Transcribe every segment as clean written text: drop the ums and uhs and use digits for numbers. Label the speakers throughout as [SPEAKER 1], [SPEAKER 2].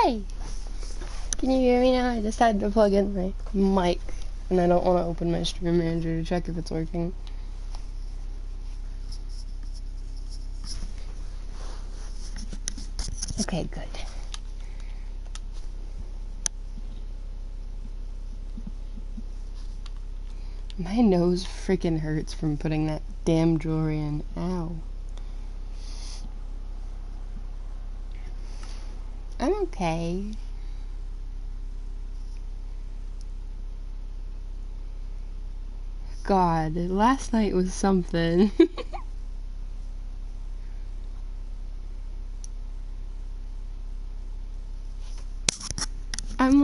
[SPEAKER 1] Hey! Can you hear me now? I just had to plug in my mic, and I don't want to open my stream manager to check if it's working. Okay, good. My nose freaking hurts from putting that damn jewelry in. Ow. I'm okay. God, last night was something. I'm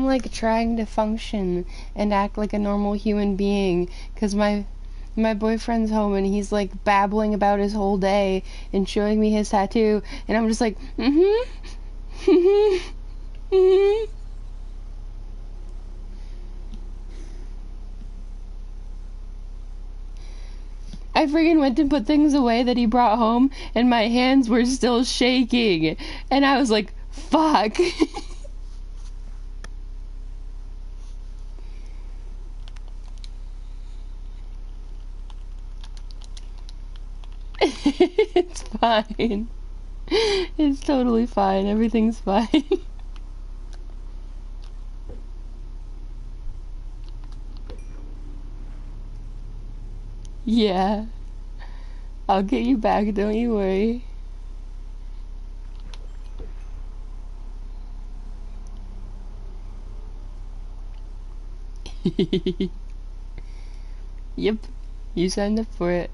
[SPEAKER 1] like trying to function and act like a normal human being, because my boyfriend's home and he's like babbling about his whole day and showing me his tattoo, and I'm just like, I friggin' went to put things away that he brought home, and my hands were still shaking, and I was like, fuck. It's fine. It's totally fine. Everything's fine. Yeah. I'll get you back, don't you worry. Yep. You signed up for it.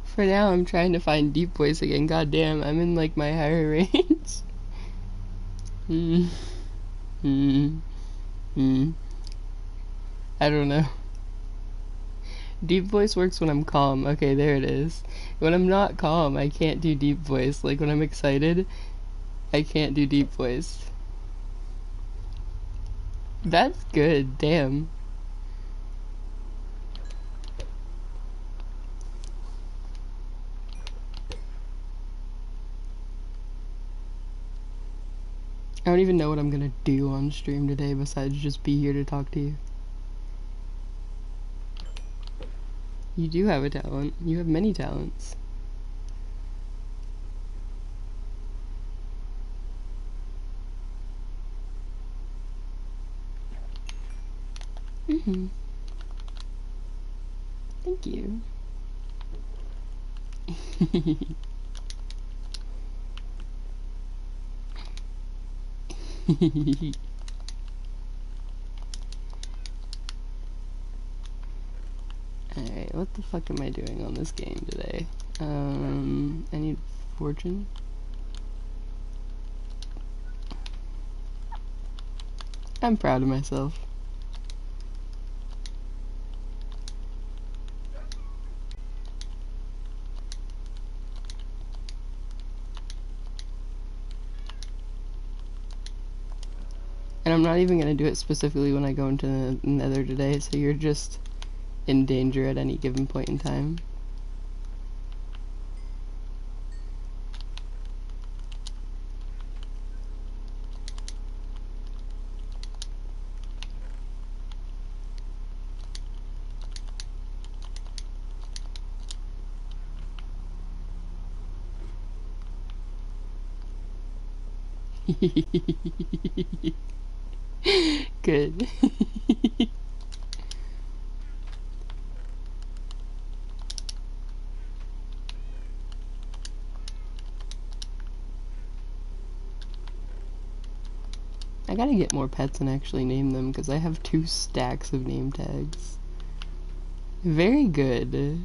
[SPEAKER 1] For now, I'm trying to find deep voice again. God damn, I'm in like my higher range. I don't know. Deep voice works when I'm calm. Okay, there it is. When I'm not calm, I can't do deep voice. Like when I'm excited, I can't do deep voice. That's good, damn. I don't even know what I'm gonna do on stream today besides just be here to talk to you. You do have a talent. You have many talents. Thank you. Alright, what the fuck am I doing on this game today? I need fortune. I'm proud of myself. And I'm not even gonna do it specifically when I go into the Nether today, so you're just in danger at any given point in time. Good. I gotta get more pets and actually name them, because I have 2 stacks of name tags. Very good.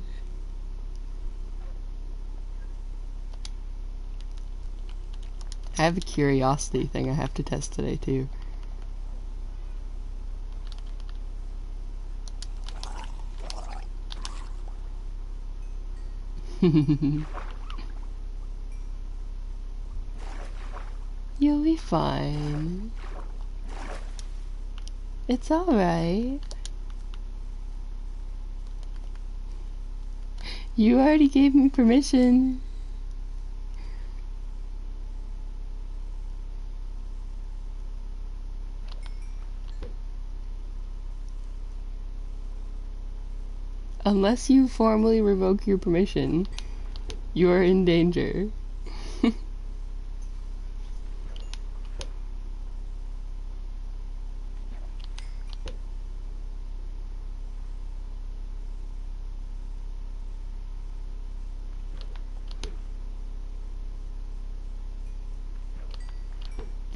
[SPEAKER 1] I have a curiosity thing I have to test today, too. You'll be fine. It's alright. You already gave me permission. Unless you formally revoke your permission, you are in danger.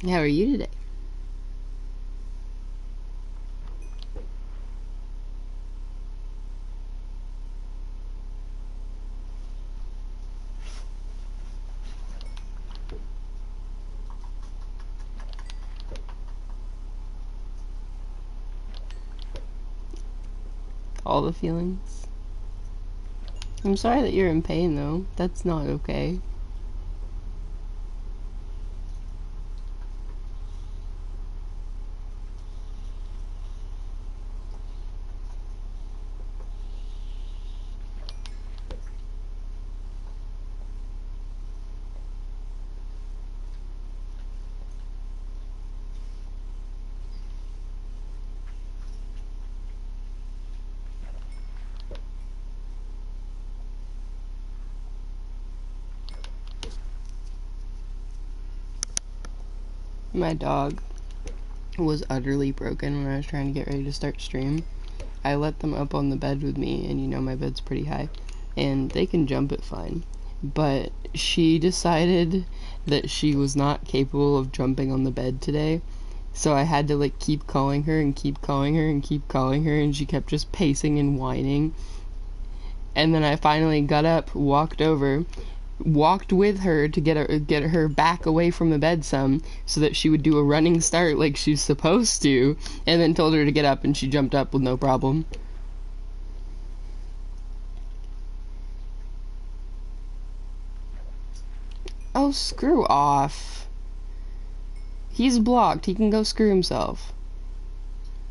[SPEAKER 1] How are you today? All the feelings. I'm sorry that you're in pain, though. That's not okay. My dog was utterly broken when I was trying to get ready to start stream. I let them up on the bed with me, and you know my bed's pretty high, and they can jump it fine. But she decided that she was not capable of jumping on the bed today, so I had to like keep calling her and keep calling her and keep calling her, and she kept just pacing and whining. And then I finally got up, walked over, walked with her to get her back away from the bed some, so that she would do a running start like she's supposed to, and then told her to get up, and she jumped up with no problem. Oh, screw off. He's blocked. He can go screw himself.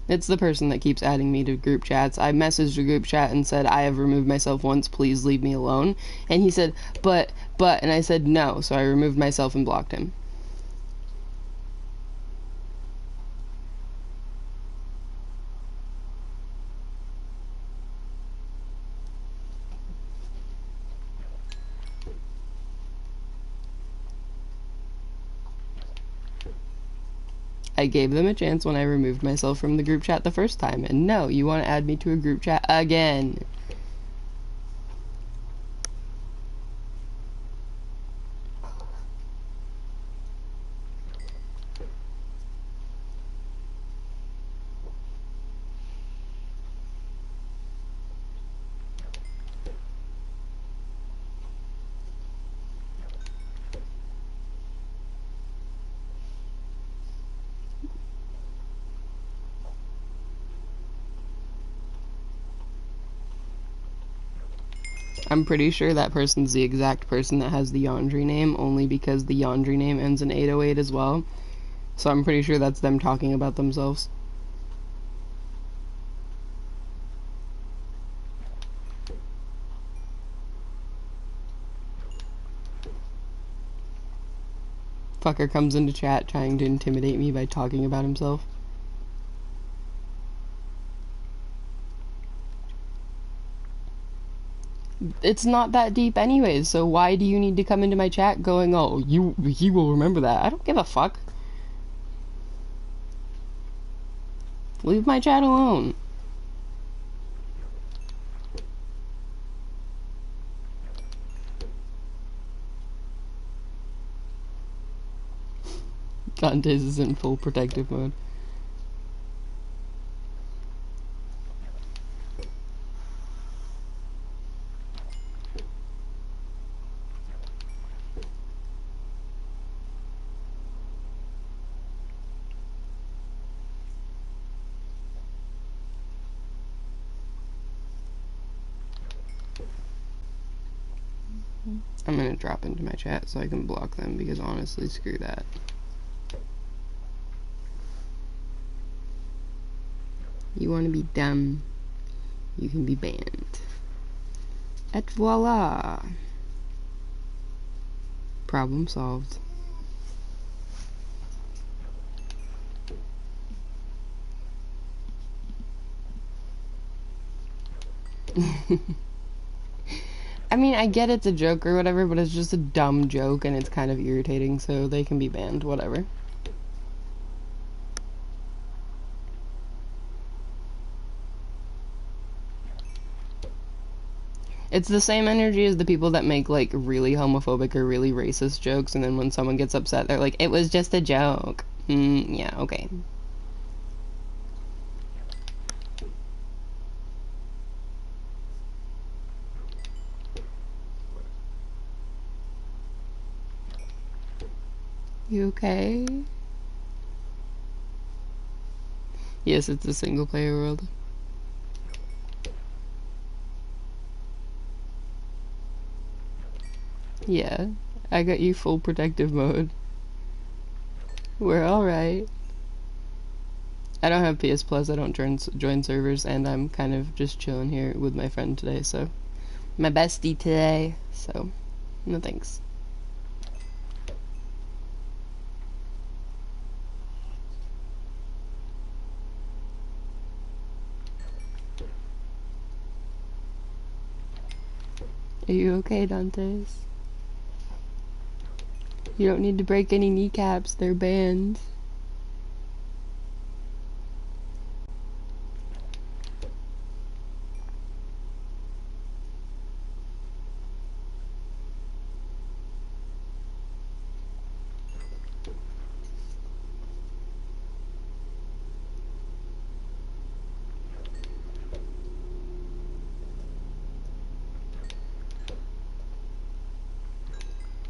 [SPEAKER 1] It's the person that keeps adding me to group chats. I messaged a group chat and said, I have removed myself once, please leave me alone. And he said, but, and I said no, so I removed myself and blocked him. I gave them a chance when I removed myself from the group chat the first time, and no, you want to add me to a group chat again. I'm pretty sure that person's the exact person that has the Yandri name, only because the Yandri name ends in 808 as well. So I'm pretty sure that's them talking about themselves. Fucker comes into chat trying to intimidate me by talking about himself. It's not that deep anyways, so why do you need to come into my chat going, oh, he will remember that? I don't give a fuck. Leave my chat alone. Dante's is in full protective mode. I'm gonna drop into my chat so I can block them, because honestly, screw that. You wanna be dumb, you can be banned. Et voila! Problem solved. I mean, I get it's a joke or whatever, but it's just a dumb joke and it's kind of irritating, so they can be banned, whatever. It's the same energy as the people that make, like, really homophobic or really racist jokes, and then when someone gets upset, they're like, it was just a joke. Yeah, okay. You okay? Yes, it's a single player world. Yeah, I got you full protective mode. We're alright. I don't have PS Plus, I don't join servers, and I'm kind of just chilling here with my friend today, so. My bestie today, so. No thanks. Are you okay, Dantes? You don't need to break any kneecaps, they're banned.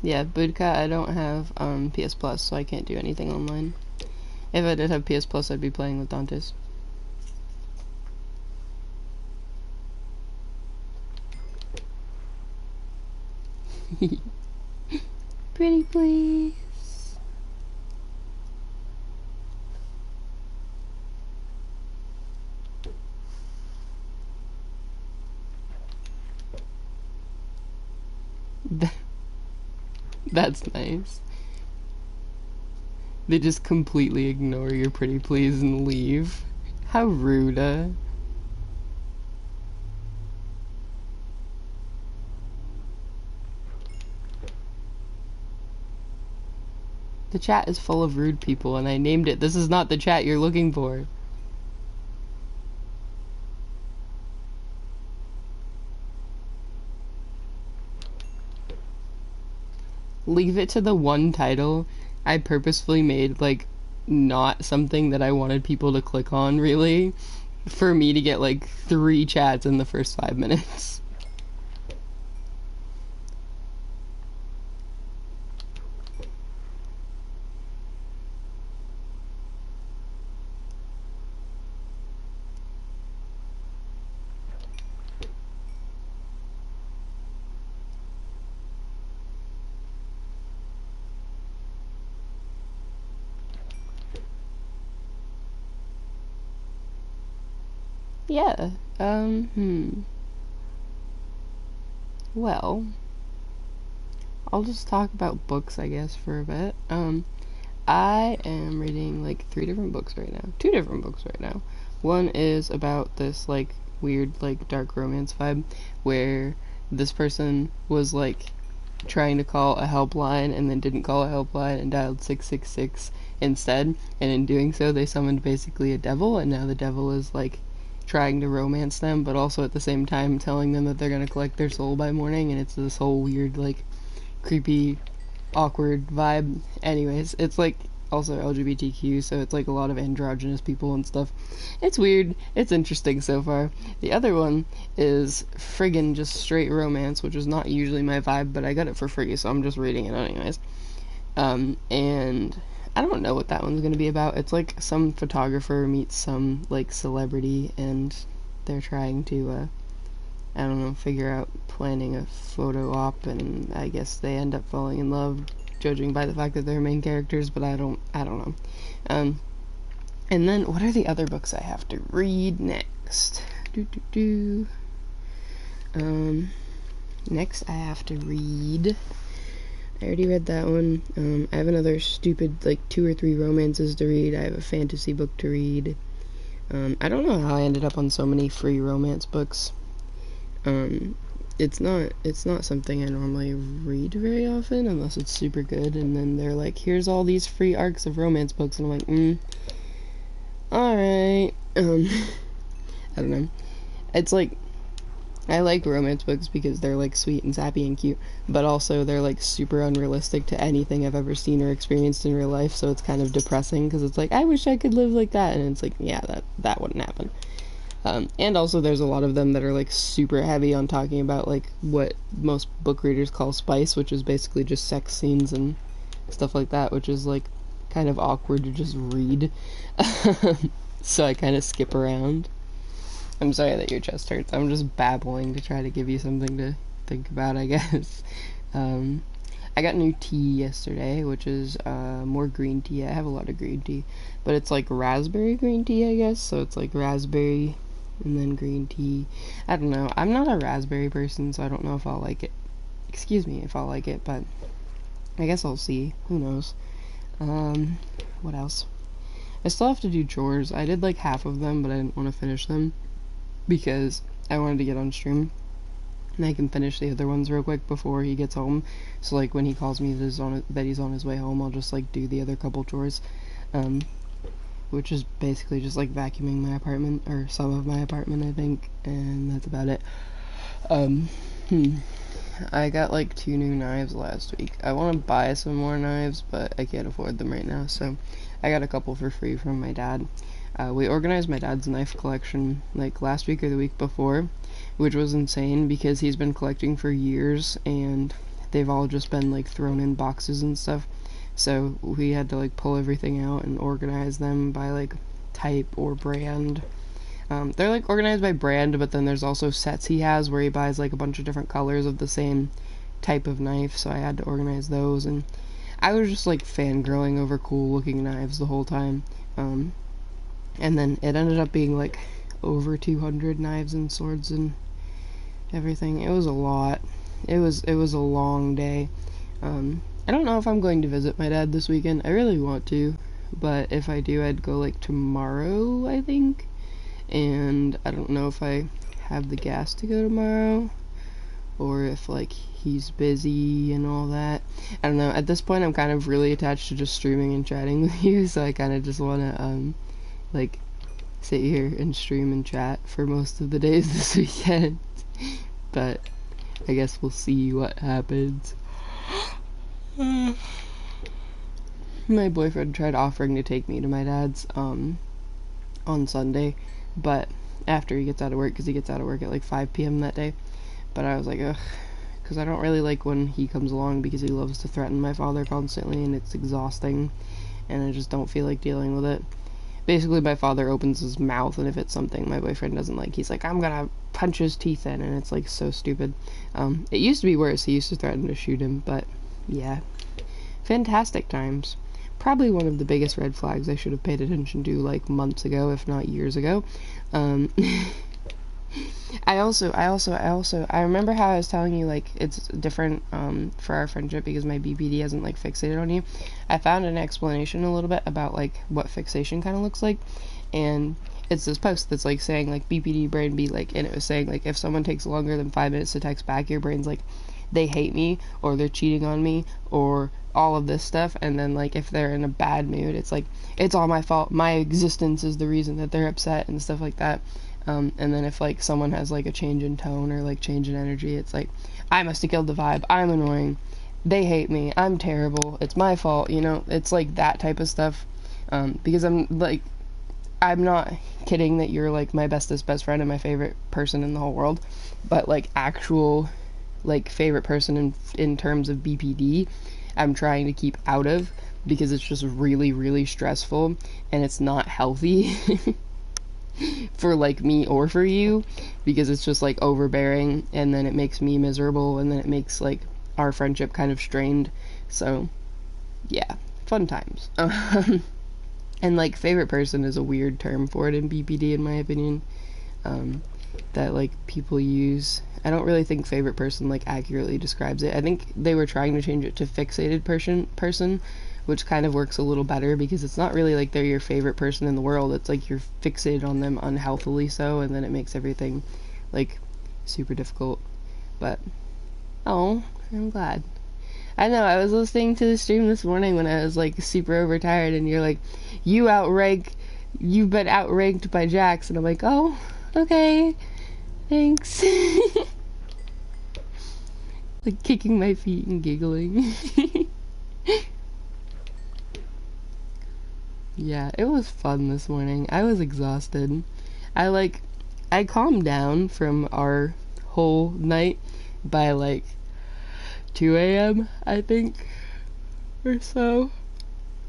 [SPEAKER 1] Yeah, Budka, I don't have PS Plus, so I can't do anything online. If I did have PS Plus, I'd be playing with Dantes. Pretty please. That's nice. They just completely ignore your pretty please and leave. How rude. The chat is full of rude people, and I named it. This is not the chat you're looking for. Leave it to the one title I purposefully made, like, not something that I wanted people to click on, really, for me to get, like, 3 chats in the first 5 minutes. Yeah, well, I'll just talk about books, I guess, for a bit. I am reading, like, 3 different books right now. 2 different books right now. One is about this, like, weird, like, dark romance vibe, where this person was, like, trying to call a helpline and then didn't call a helpline and dialed 666 instead, and in doing so, they summoned basically a devil, and now the devil is, like, trying to romance them, but also at the same time telling them that they're gonna collect their soul by morning, and it's this whole weird, like, creepy, awkward vibe. Anyways, it's, like, also LGBTQ, so it's, like, a lot of androgynous people and stuff. It's weird. It's interesting so far. The other one is friggin' just straight romance, which is not usually my vibe, but I got it for free, so I'm just reading it anyways. And I don't know what that one's gonna be about. It's like some photographer meets some, like, celebrity, and they're trying to, I don't know, figure out planning a photo op, and I guess they end up falling in love, judging by the fact that they're main characters, but I don't know. And then, what are the other books I have to read next? Next I have to read... I already read that one. I have another stupid, like, 2 or 3 romances to read. I have a fantasy book to read. I don't know how I ended up on so many free romance books. It's not something I normally read very often unless it's super good, and then they're like, here's all these free arcs of romance books, and I'm like, alright. I don't know. It's like, I like romance books because they're like sweet and sappy and cute, but also they're like super unrealistic to anything I've ever seen or experienced in real life, so it's kind of depressing because it's like, I wish I could live like that, and it's like, yeah, that wouldn't happen. And also there's a lot of them that are like super heavy on talking about like what most book readers call spice, which is basically just sex scenes and stuff like that, which is like kind of awkward to just read. So I kind of skip around. I'm sorry that your chest hurts. I'm just babbling to try to give you something to think about, I guess. I got new tea yesterday, which is more green tea. I have a lot of green tea, but it's like raspberry green tea, I guess. So it's like raspberry and then green tea. I don't know. I'm not a raspberry person, so I don't know if I'll like it. Excuse me if I'll like it, but I guess I'll see. Who knows? What else? I still have to do chores. I did like half of them, but I didn't want to finish them because I wanted to get on stream. And I can finish the other ones real quick before he gets home. So like when he calls me that he's on his way home, I'll just like do the other couple chores. Which is basically just like vacuuming my apartment, or some of my apartment, I think, and that's about it. I got like 2 new knives last week. I want to buy some more knives, but I can't afford them right now, so I got a couple for free from my dad. We organized my dad's knife collection like last week or the week before, which was insane because he's been collecting for years and they've all just been like thrown in boxes and stuff. So we had to like pull everything out and organize them by like type or brand. They're like organized by brand, but then there's also sets he has where he buys like a bunch of different colors of the same type of knife, so I had to organize those, and I was just like fangirling over cool looking knives the whole time. And then it ended up being like over 200 knives and swords and everything. It was a lot. It was a long day. I don't know if I'm going to visit my dad this weekend. I really want to, but if I do, I'd go like tomorrow, I think. And I don't know if I have the gas to go tomorrow, or if like he's busy and all that. I don't know. At this point, I'm kind of really attached to just streaming and chatting with you, so I kind of just want to like sit here and stream and chat for most of the days this weekend. But I guess we'll see what happens. My boyfriend tried offering to take me to my dad's on Sunday, but after he gets out of work, because he gets out of work at like 5 p.m. that day. But I was like, ugh, because I don't really like when he comes along because he loves to threaten my father constantly and it's exhausting and I just don't feel like dealing with it. Basically, my father opens his mouth, and if it's something my boyfriend doesn't like, he's like, I'm gonna punch his teeth in, and it's like so stupid. It used to be worse. He used to threaten to shoot him, but yeah. Fantastic times. Probably one of the biggest red flags I should have paid attention to like months ago, if not years ago. I remember how I was telling you like it's different for our friendship because my BPD hasn't like fixated on you. I found an explanation a little bit about like what fixation kind of looks like, and it's this post that's like saying like BPD brain be like, and it was saying like if someone takes longer than 5 minutes to text back, your brain's like they hate me or they're cheating on me or all of this stuff, and then like if they're in a bad mood, it's like it's all my fault, my existence is the reason that they're upset and stuff like that. And then if like someone has like a change in tone or like change in energy, it's like I must have killed the vibe, I'm annoying, they hate me, I'm terrible, it's my fault, you know. It's like that type of stuff. Because I'm not kidding that you're like my bestest best friend and my favorite person in the whole world, but like actual like favorite person in terms of BPD, I'm trying to keep out of because it's just really, really stressful and it's not healthy for like me or for you, because it's just like overbearing and then it makes me miserable and then it makes like our friendship kind of strained. So yeah, fun times. And like favorite person is a weird term for it in BPD in my opinion, that like people use. I don't really think favorite person like accurately describes it. I think they were trying to change it to fixated person, which kind of works a little better because it's not really like they're your favorite person in the world. It's like you're fixated on them unhealthily so, and then it makes everything like super difficult. But, oh, I'm glad. I know, I was listening to the stream this morning when I was, like, super overtired, and you're like, you've been outranked by Jax, and I'm like, oh, okay, thanks. Like, kicking my feet and giggling. Yeah, it was fun this morning. I was exhausted. I calmed down from our whole night by, like, 2 a.m., I think, or so.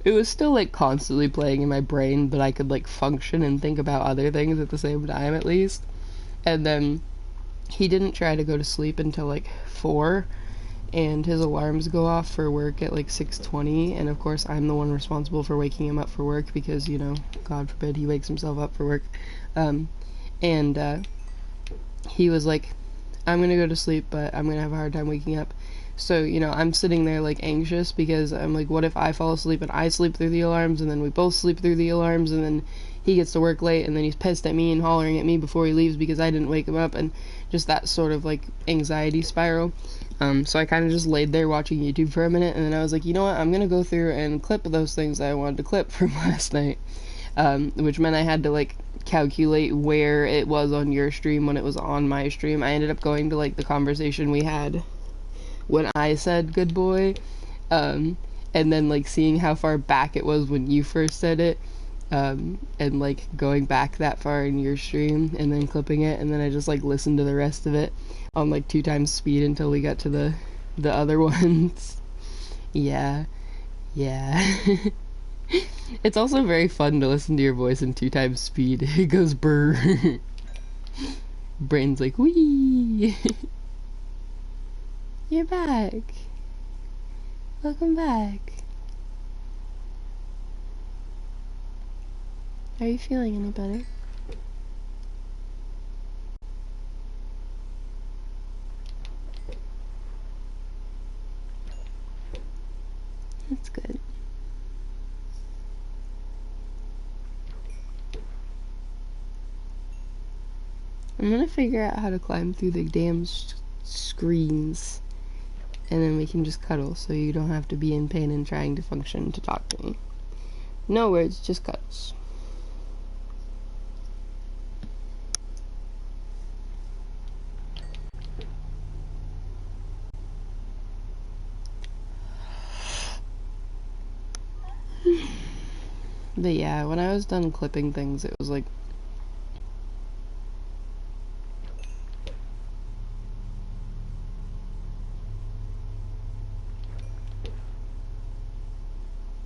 [SPEAKER 1] It was still, like, constantly playing in my brain, but I could, like, function and think about other things at the same time, at least. And then he didn't try to go to sleep until, like, 4, and his alarms go off for work at, like, 6:20, and of course I'm the one responsible for waking him up for work because, you know, God forbid he wakes himself up for work. He was like, I'm gonna go to sleep, but I'm gonna have a hard time waking up. So, you know, I'm sitting there, like, anxious because I'm like, what if I fall asleep and I sleep through the alarms, and then we both sleep through the alarms, and then he gets to work late, and then he's pissed at me and hollering at me before he leaves because I didn't wake him up, and just that sort of, like, anxiety spiral. So I kind of just laid there watching YouTube for a minute, and then I was like, you know what, I'm gonna go through and clip those things that I wanted to clip from last night, which meant I had to, like, calculate where it was on your stream when it was on my stream. I ended up going to, like, the conversation we had when I said good boy, and then, like, seeing how far back it was when you first said it, and, like, going back that far in your stream, and then clipping it, and then I just, like, listened to the rest of it on, like, 2 times speed until we got to the other ones. Yeah. It's also very fun to listen to your voice in 2 times speed. It goes brr. Brain's like, wee. You're back. Welcome back. Are you feeling any better? That's good. I'm gonna figure out how to climb through the damn screens, and then we can just cuddle so you don't have to be in pain and trying to function to talk to me. No words, just cuddles. But yeah, when I was done clipping things, it was like,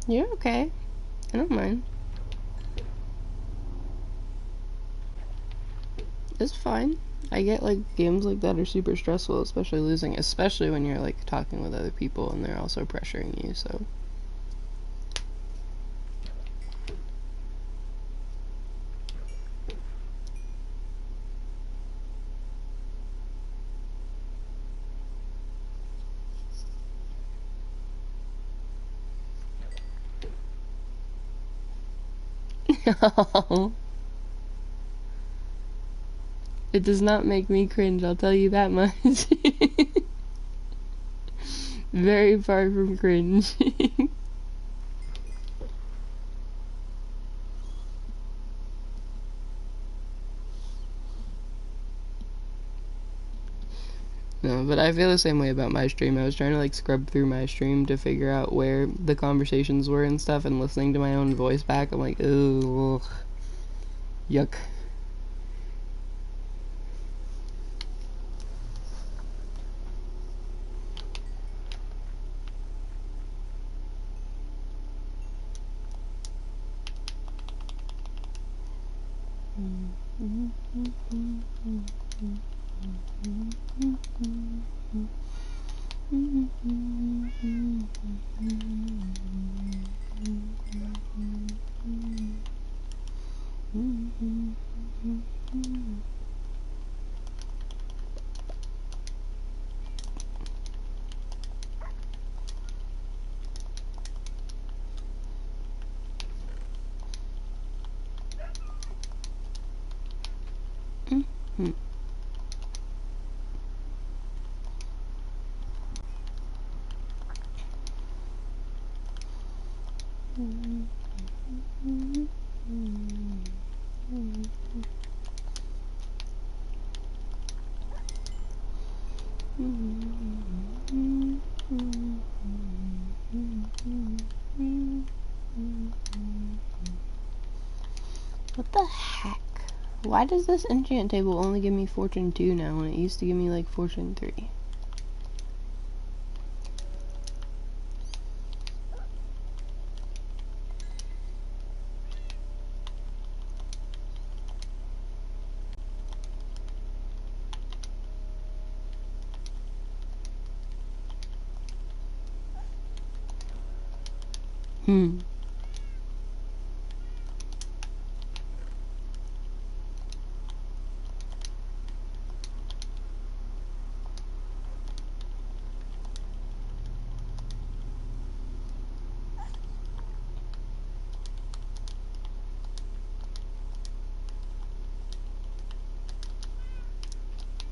[SPEAKER 1] you're okay. I don't mind. It's fine. I get, like, games like that are super stressful, especially losing, especially when you're, like, talking with other people and they're also pressuring you, so. It does not make me cringe, I'll tell you that much. Very far from cringe. No, but I feel the same way about my stream. I was trying to, like, scrub through my stream to figure out where the conversations were and stuff, and listening to my own voice back, I'm like, ugh. Yuck. What the heck? Why does this enchant table only give me fortune 2 now when it used to give me like fortune 3?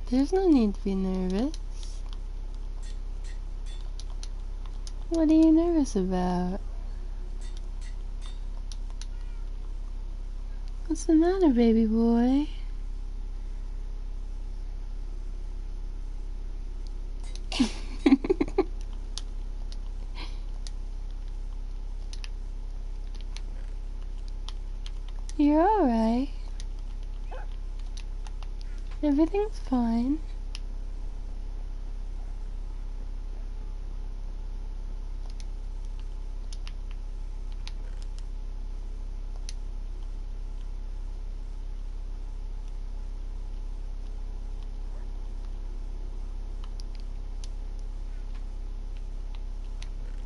[SPEAKER 1] There's no need to be nervous. What are you nervous about? What's the matter, baby boy? You're alright. Everything's fine.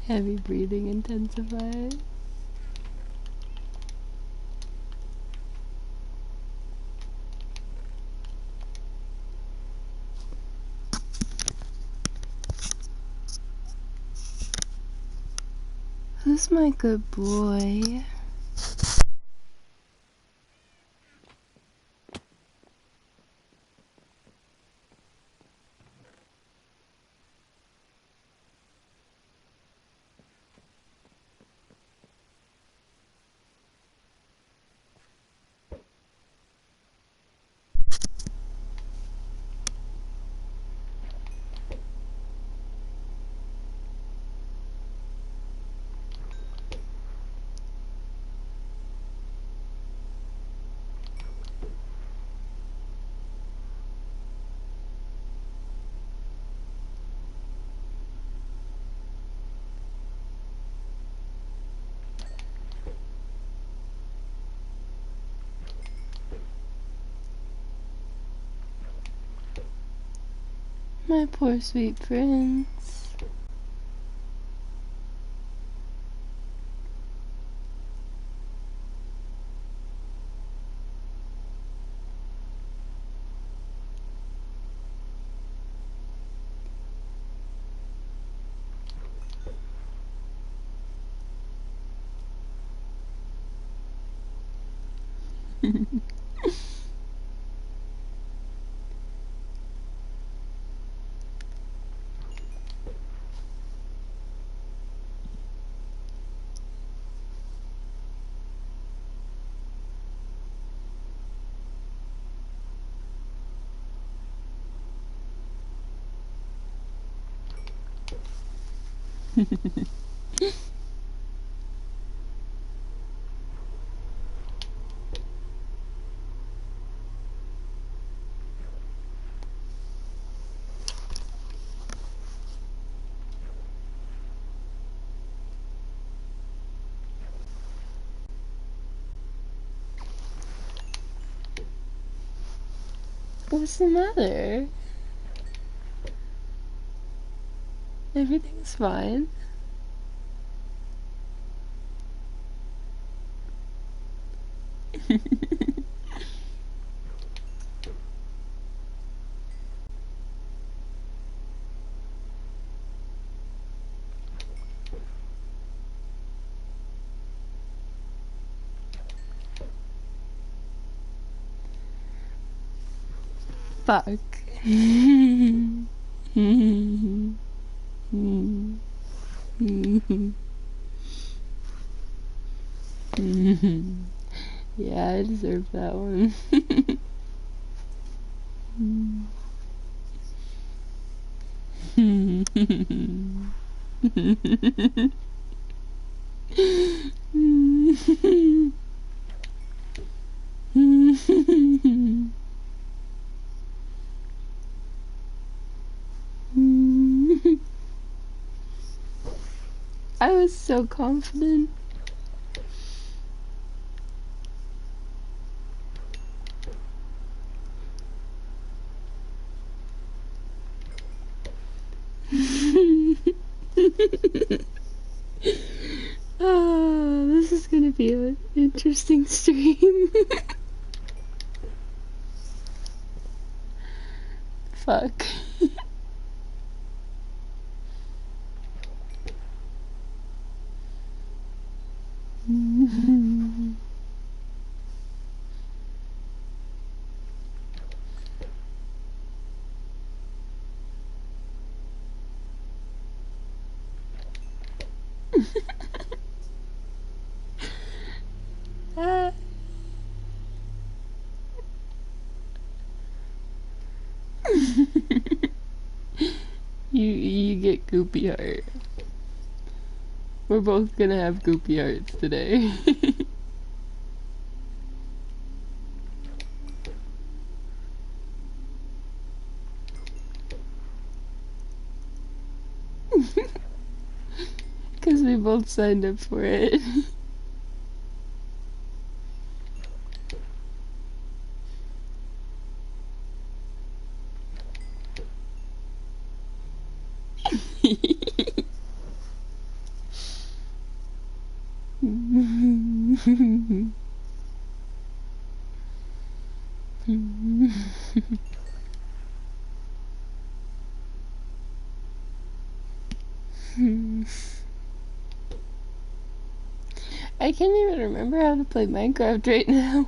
[SPEAKER 1] Heavy breathing intensifies. Who's my good boy? My poor sweet prince. What's the matter? Everything's fine. Fuck. Yeah, I deserve that one. I was so confident. Oh, this is gonna be an interesting stream. Fuck. You get goopy heart. We're both gonna have goopy hearts today. Because we both signed up for it. I can't even remember how to play Minecraft right now.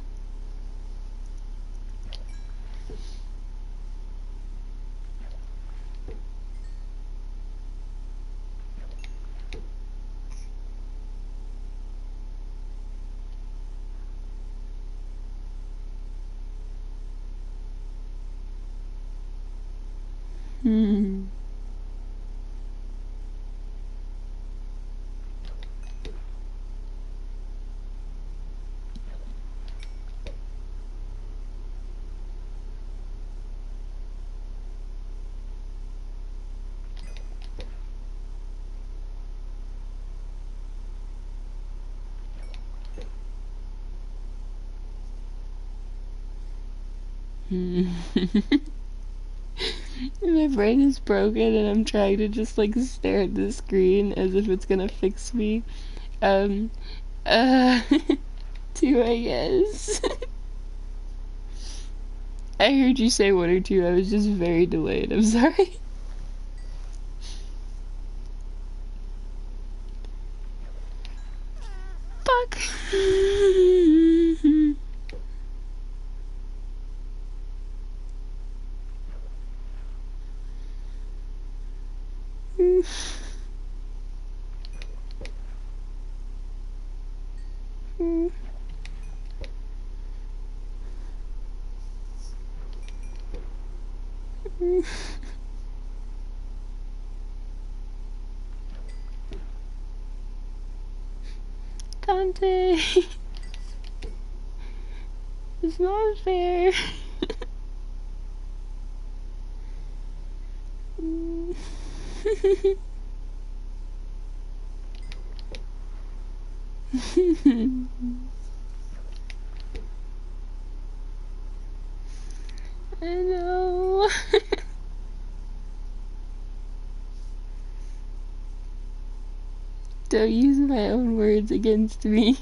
[SPEAKER 1] My brain is broken and I'm trying to just like stare at the screen as if it's gonna fix me. Two, I guess. I heard you say one or two, I was just very delayed, I'm sorry. Fuck. Dante. It's not fair. I know. Don't use my own words against me.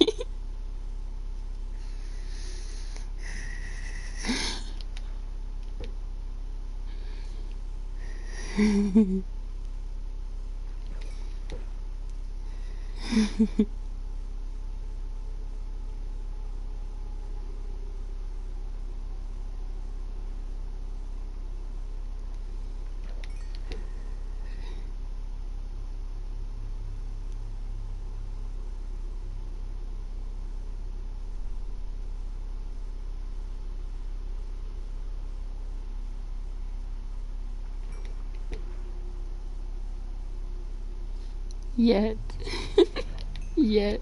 [SPEAKER 1] Yet. Yet.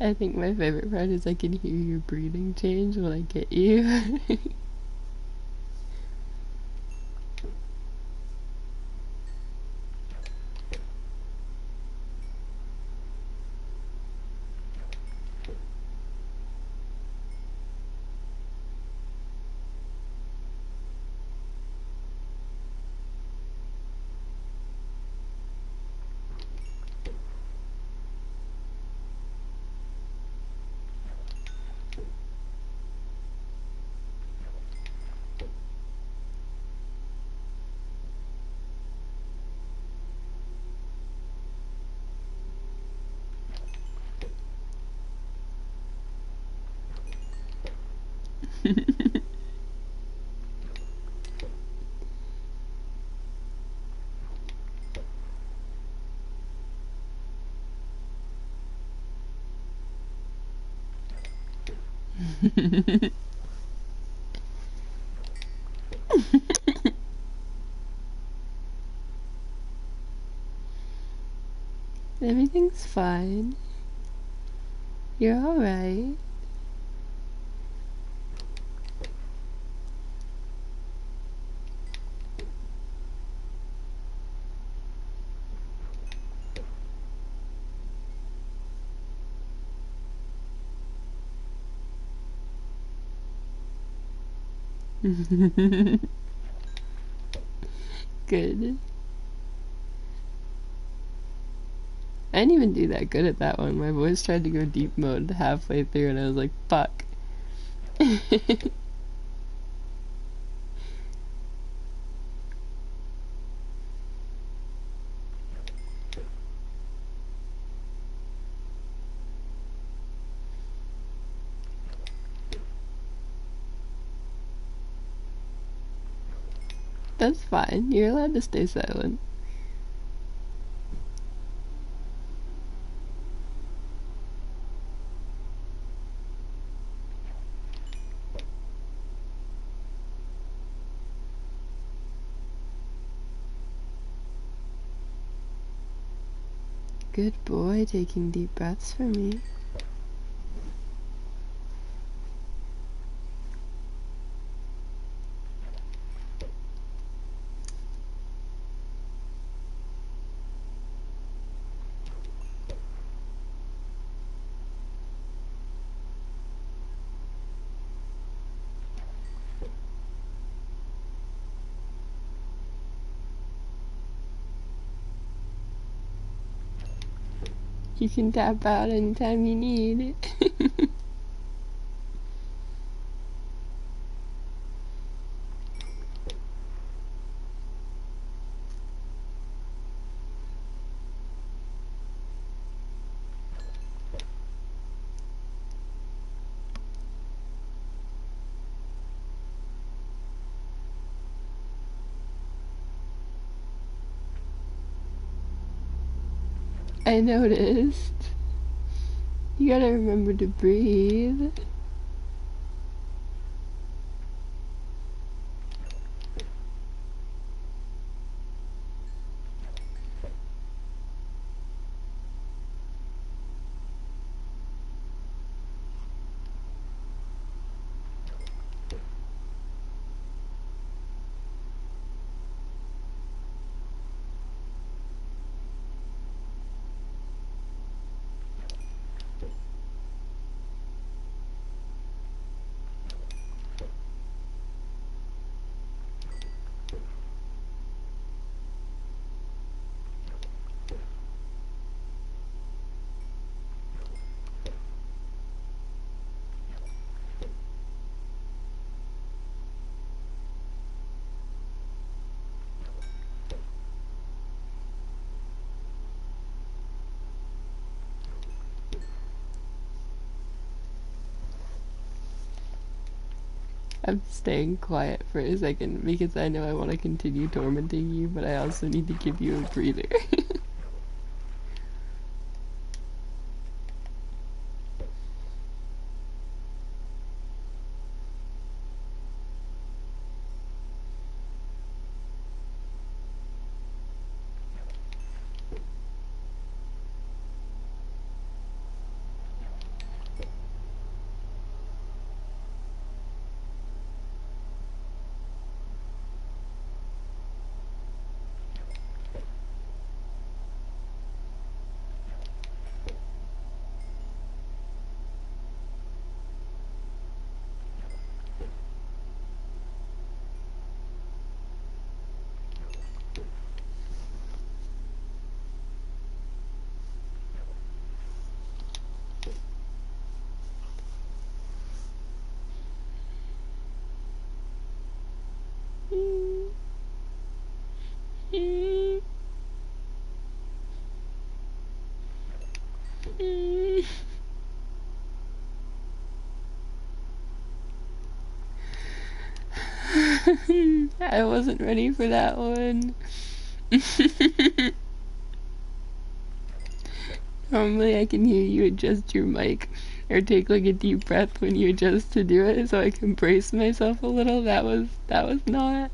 [SPEAKER 1] I think my favorite part is I can hear your breathing change when I get you. Everything's fine. You're alright. Good. I didn't even do that good at that one. My voice tried to go deep mode halfway through and I was like, fuck. That's fine. You're allowed to stay silent. Good boy, taking deep breaths for me. You can tap out anytime you need. I noticed. You gotta remember to breathe. I'm staying quiet for a second because I know I want to continue tormenting you, but I also need to give you a breather. I wasn't ready for that one. Normally I can hear you adjust your mic or take like a deep breath when you adjust to do it so I can brace myself a little. That was not.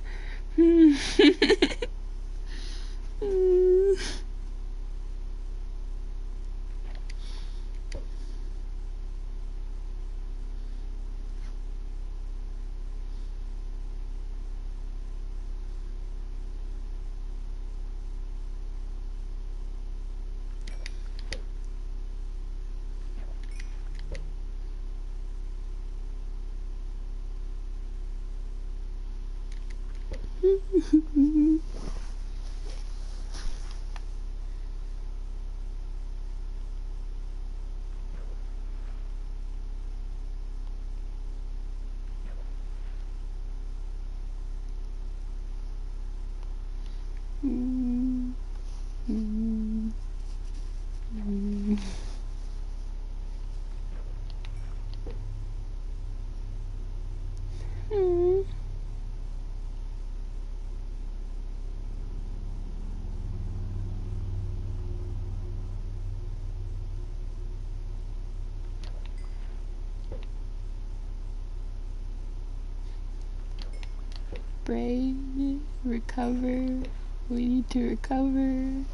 [SPEAKER 1] Brain, recover. We need to recover.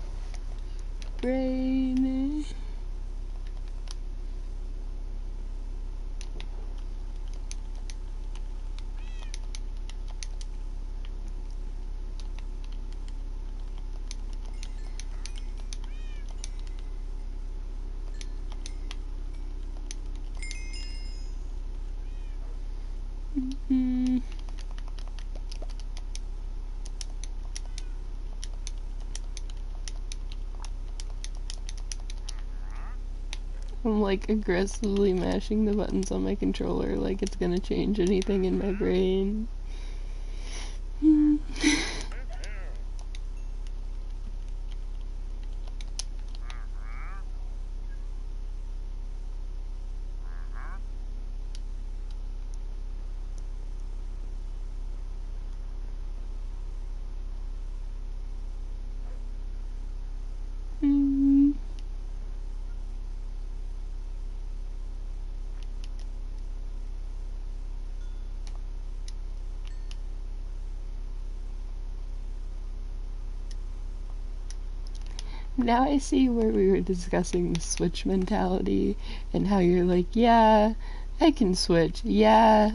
[SPEAKER 1] Brain. I'm like aggressively mashing the buttons on my controller like it's gonna change anything in my brain. Now I see where we were discussing the switch mentality and how you're like, yeah, I can switch. Yeah,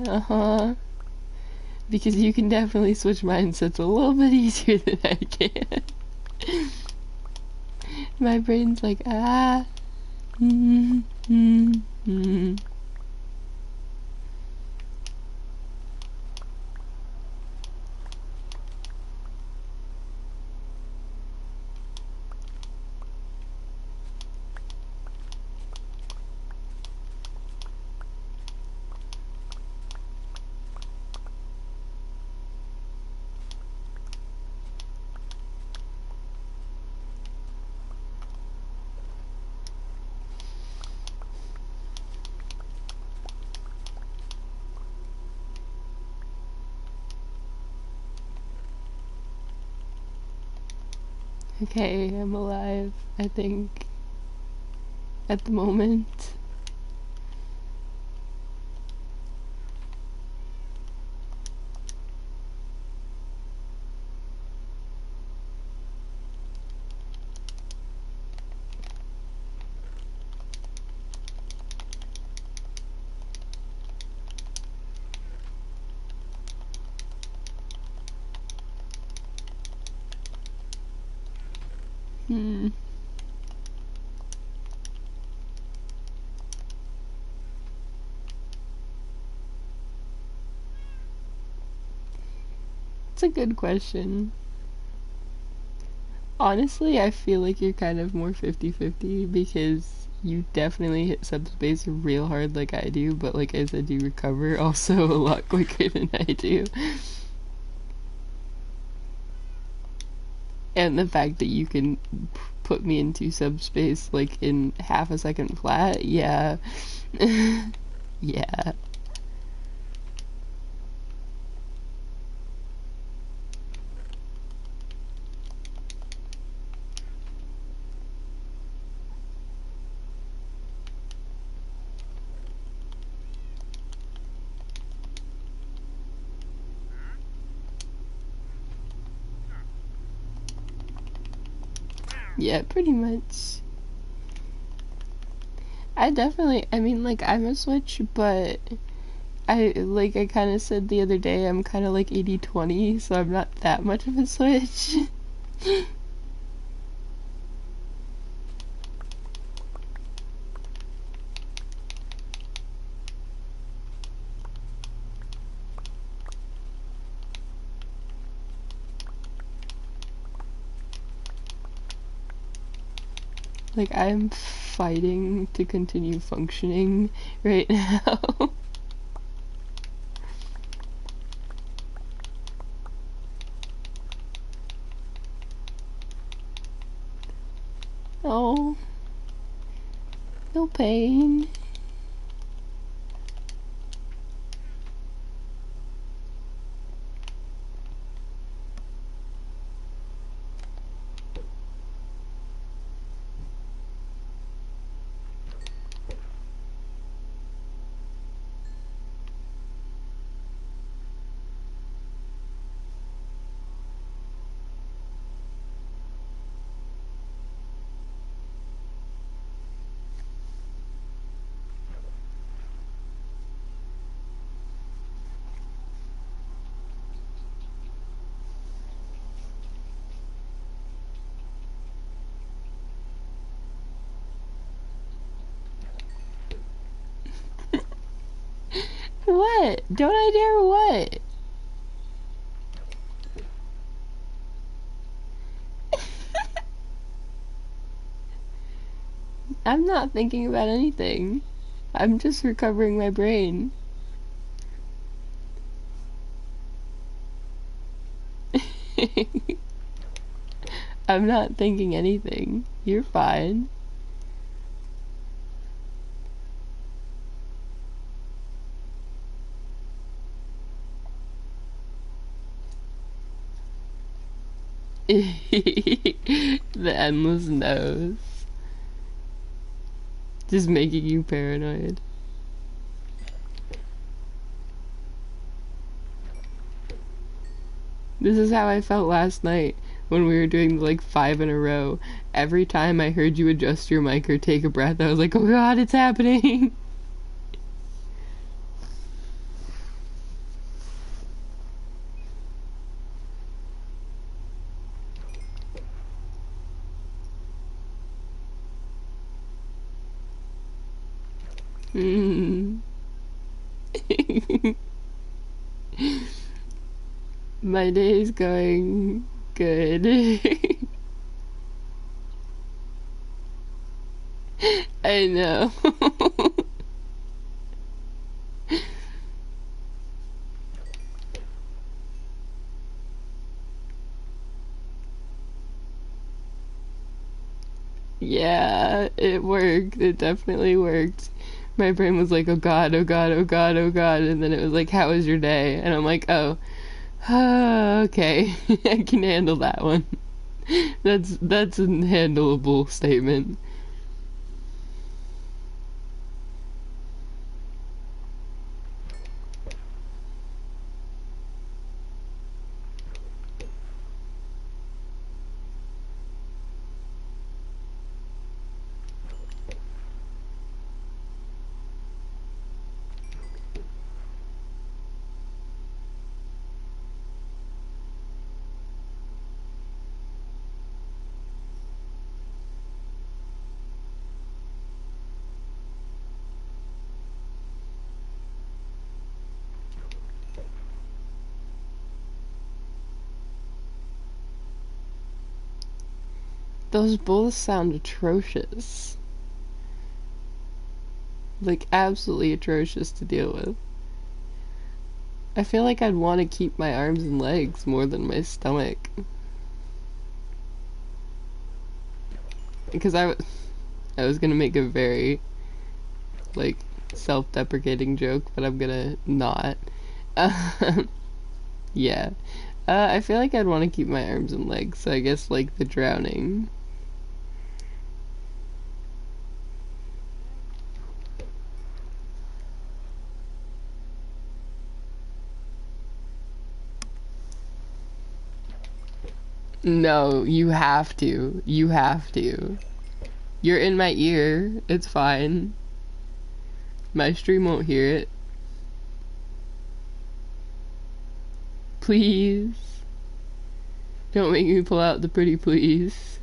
[SPEAKER 1] because you can definitely switch mindsets a little bit easier than I can. My brain's like, okay, I'm alive, I think, at the moment. It's a good question. Honestly, I feel like you're kind of more 50-50 because you definitely hit subspace real hard like I do, but like I said, you recover also a lot quicker than I do. And the fact that you can put me into subspace like in half a second flat, yeah. Yeah. Yeah, pretty much. I mean, like, I'm a switch, but I kind of said the other day, I'm kind of like 80/20, so I'm not that much of a switch. Like, I'm fighting to continue functioning right now. Oh, no pain. What? Don't I dare what? I'm not thinking about anything. I'm just recovering my brain. I'm not thinking anything. You're fine. The endless no's. Just making you paranoid. This is how I felt last night when we were doing like 5 in a row. Every time I heard you adjust your mic or take a breath, I was like, oh god, it's happening. Mm. My day is going good. I know. Yeah, it worked. It definitely worked. My brain was like, oh god, oh god, oh god, oh god. And then it was like, how was your day? And I'm like, oh, okay. I can handle that one. That's a handleable statement. Those both sound atrocious. Like, absolutely atrocious to deal with. I feel like I'd want to keep my arms and legs more than my stomach. Because I was gonna make a very, like, self-deprecating joke, but I'm gonna not. Yeah. I feel like I'd want to keep my arms and legs, so I guess, like, the drowning. No, you have to. You have to. You're in my ear. It's fine. My stream won't hear it. Please. Don't make me pull out the pretty please.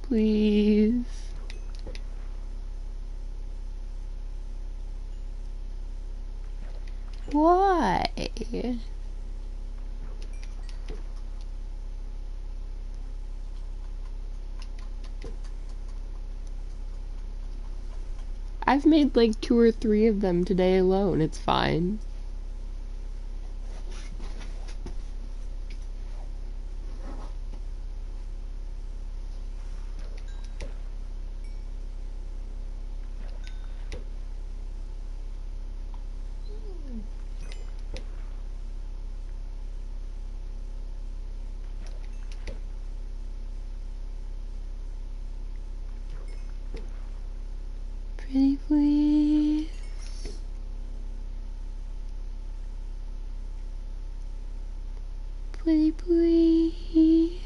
[SPEAKER 1] Please. Why? I've made like 2 or 3 of them today alone. It's fine. Pretty please. Pretty please.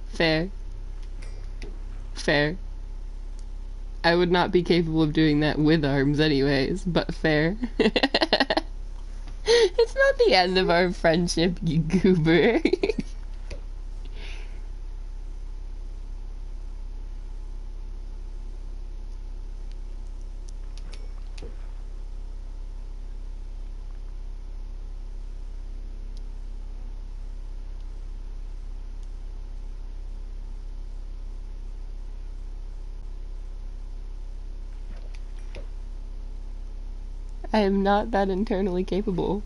[SPEAKER 1] Fair. Fair. I would not be capable of doing that with arms anyways, but fair. It's not the end of our friendship, you goober. I am not that internally capable.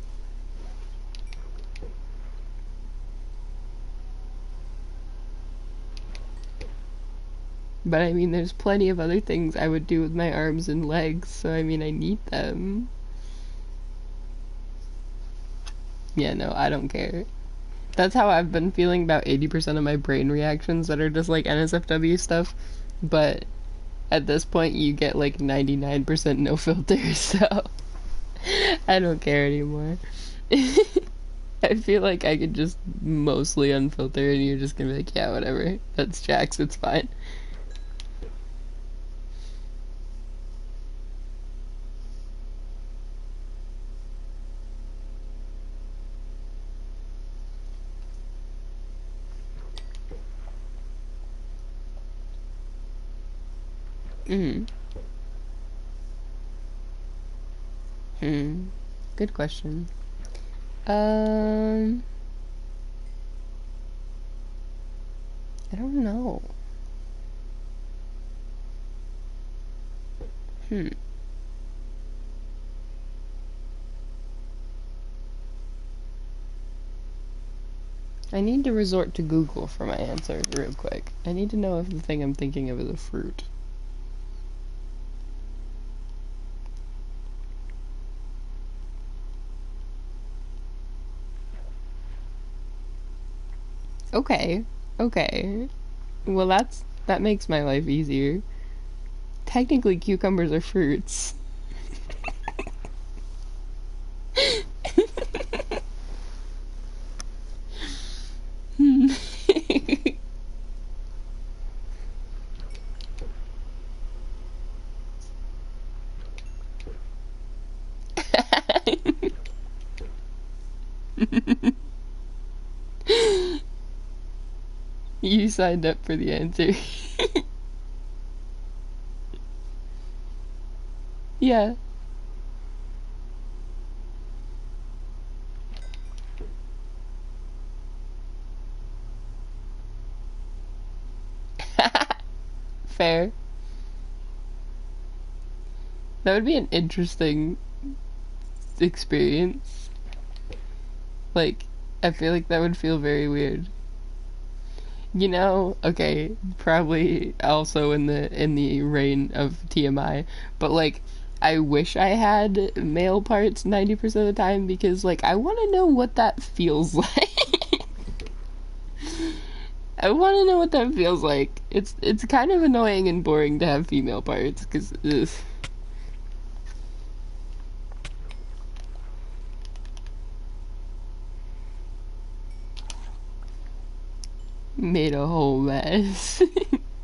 [SPEAKER 1] But I mean, there's plenty of other things I would do with my arms and legs, so I mean, I need them. Yeah, no, I don't care. That's how I've been feeling about 80% of my brain reactions that are just like NSFW stuff, but at this point you get like 99% no filters, so I don't care anymore. I feel like I could just mostly unfilter and you're just gonna be like, yeah, whatever, that's Jax, it's fine. Good question. I don't know. I need to resort to Google for my answer real quick. I need to know if the thing I'm thinking of is a fruit. Okay, okay. Well, that makes my life easier. Technically, cucumbers are fruits. You signed up for the answer. Yeah. Fair. That would be an interesting experience. Like, I feel like that would feel very weird. You know, okay, probably also in the reign of TMI, but like I wish I had male parts 90% of the time because like I want to know what that feels like. I want to know what that feels like. It's kind of annoying and boring to have female parts, because made a whole mess.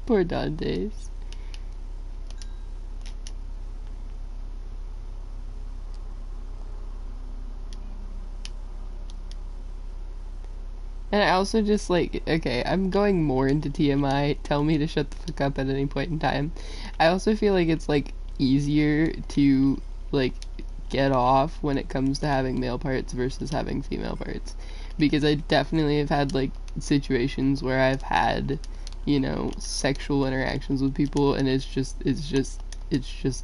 [SPEAKER 1] Poor Dante's. And I also just like, okay, I'm going more into TMI. Tell me to shut the fuck up at any point in time. I also feel like it's like easier to like get off when it comes to having male parts versus having female parts. Because I definitely have had like situations where I've had, you know, sexual interactions with people and it's just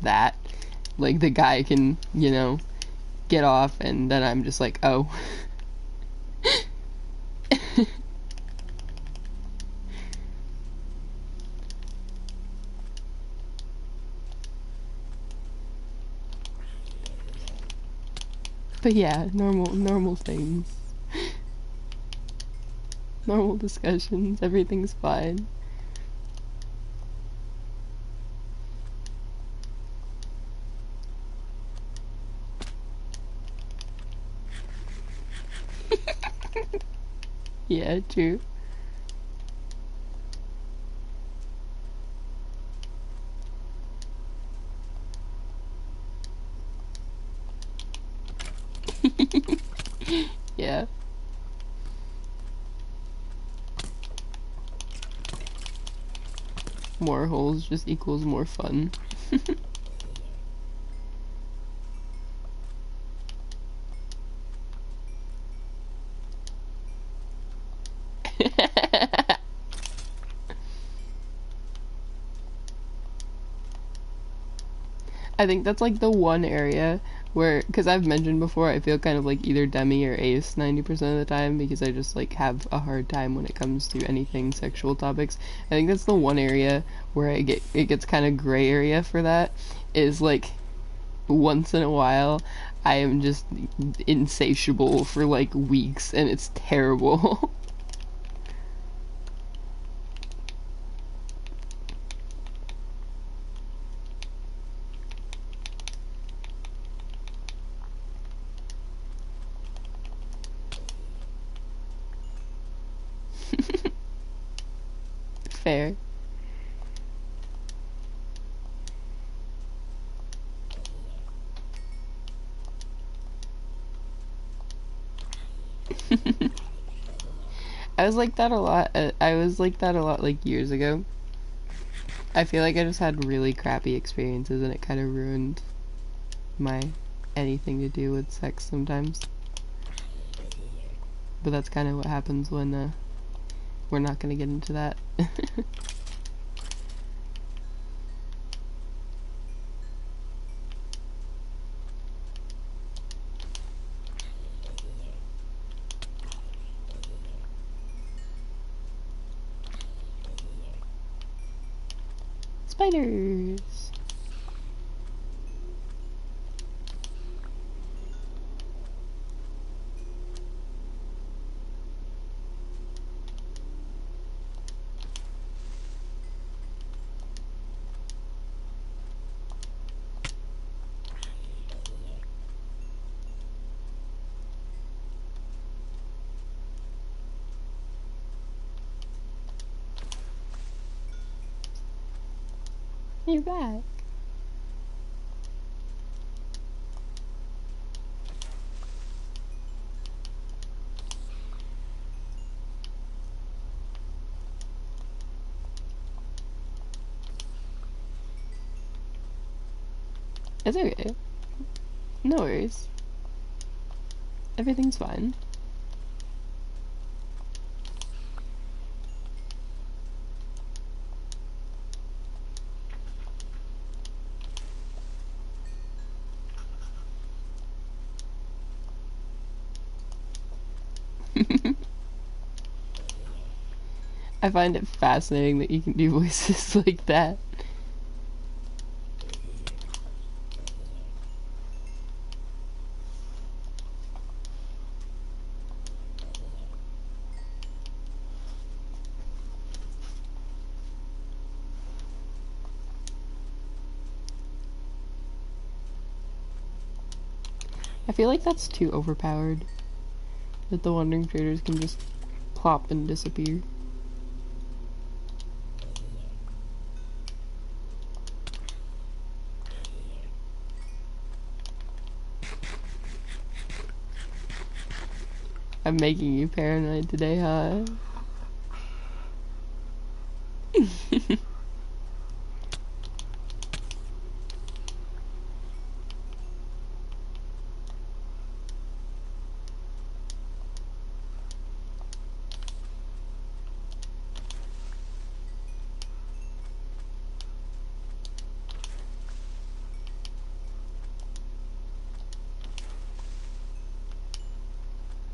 [SPEAKER 1] that. Like the guy can, you know, get off and then I'm just like, oh. But yeah, normal things. Normal discussions, everything's fine. Yeah, true. Yeah. More holes just equals more fun. I think that's like the one area where, because I've mentioned before, I feel kind of like either demi or ace 90% of the time because I just like have a hard time when it comes to anything sexual topics. I think that's the one area where it gets kind of gray area for that is like once in a while I am just insatiable for like weeks and it's terrible. Fair. I was like that a lot. I was like that a lot like years ago. I feel like I just had really crappy experiences and it kind of ruined my anything to do with sex sometimes. But that's kind of what happens when we're not gonna get into that. Spiders! You're back. It's okay. No worries. Everything's fine. I find it fascinating that you can do voices like that. I feel like that's too overpowered. That the wandering traders can just plop and disappear. I'm making you paranoid today, huh?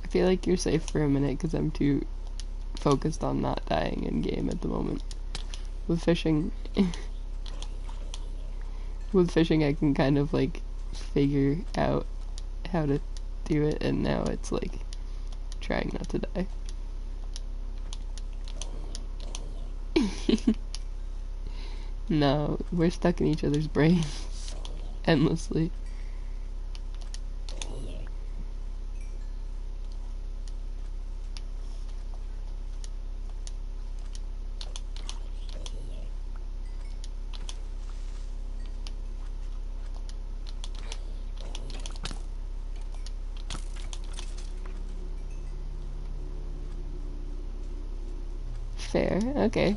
[SPEAKER 1] I feel like you're safe for a minute because I'm too focused on not dying in game at the moment. With fishing, I can kind of like figure out how to do it, and now it's like trying not to die. No, we're stuck in each other's brains endlessly. Fair, okay.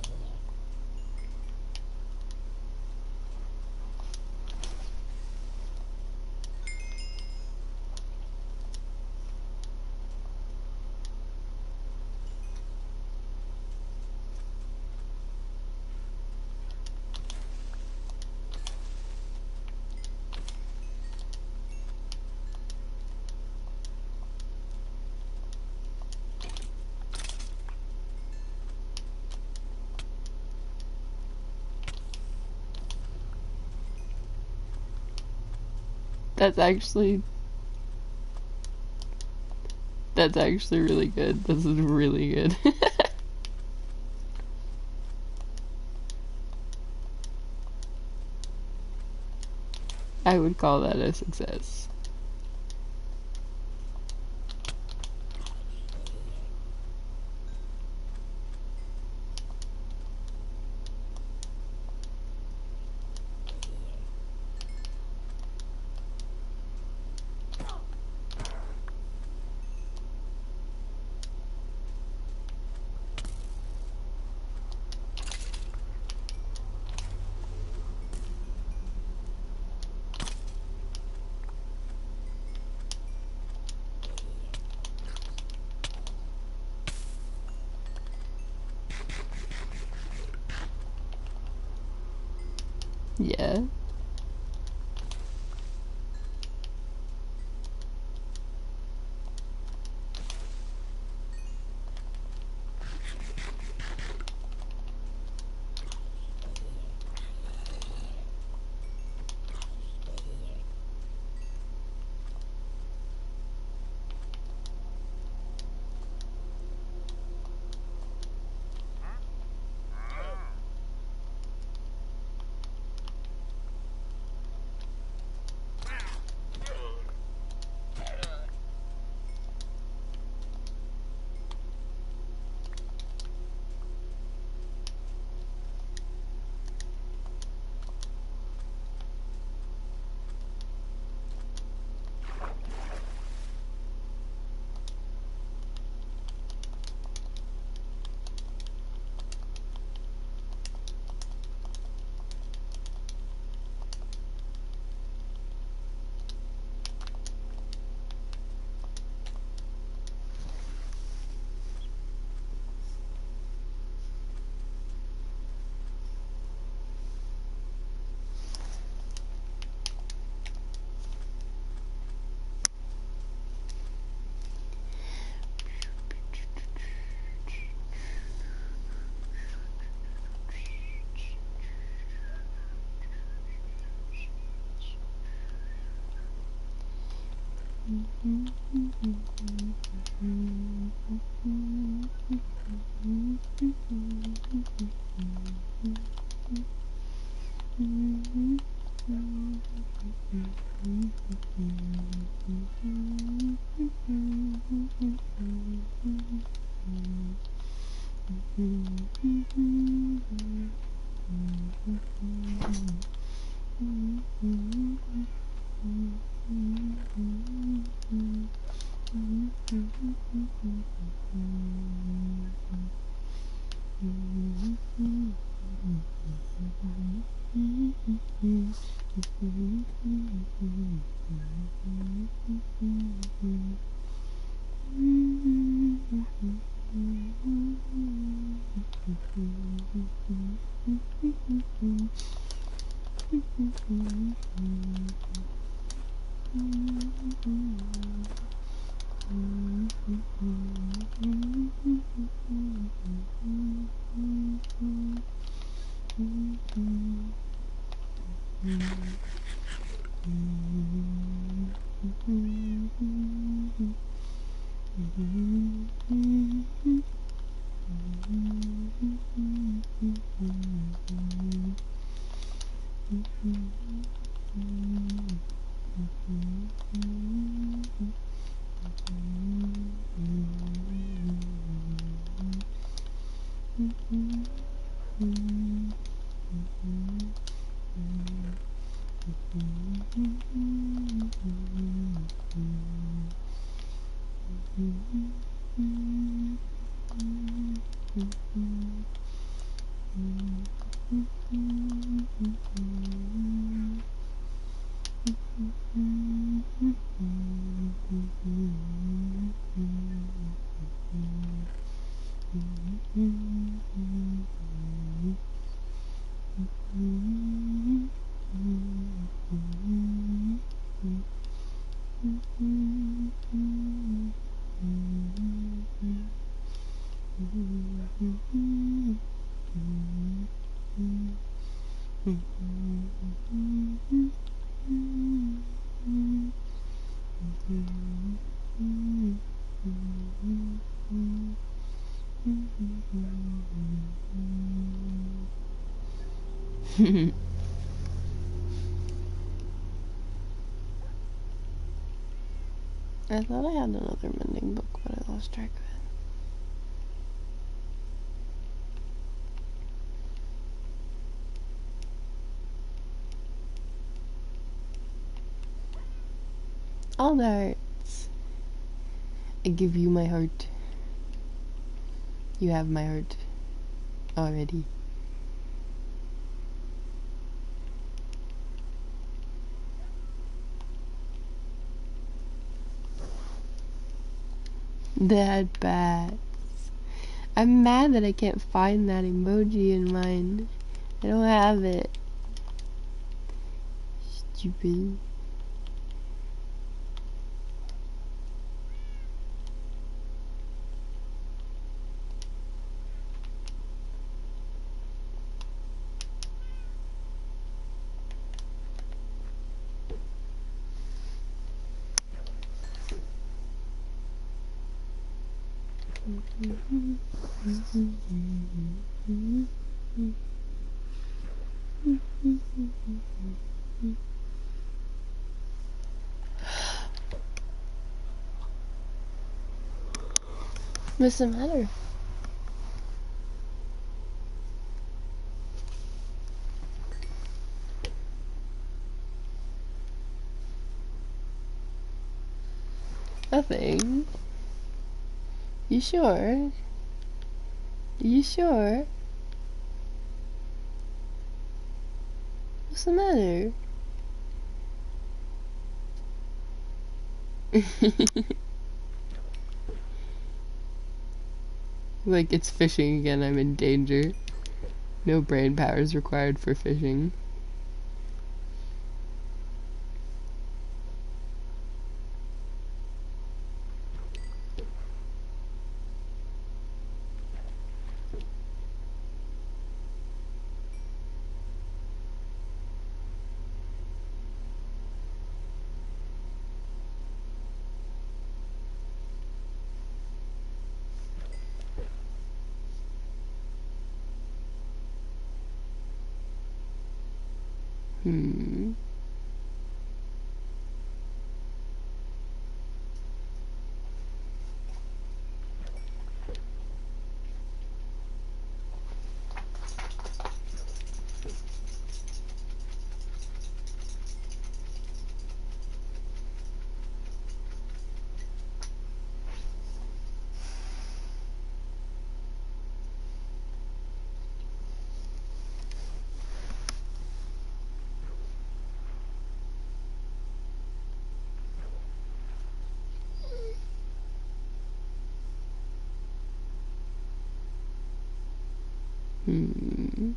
[SPEAKER 1] That's actually really good. This is really good. I would call that a success. Yeah. I thought I had another mending book, but I lost track of it. All the hearts. I give you my heart. You have my heart already. That bats. I'm mad that I can't find that emoji in mine. I don't have it. Stupid. What's the matter? Nothing. You sure? You sure? What's the matter? Like, it's fishing again, I'm in danger. No brain power is required for fishing. Hmm.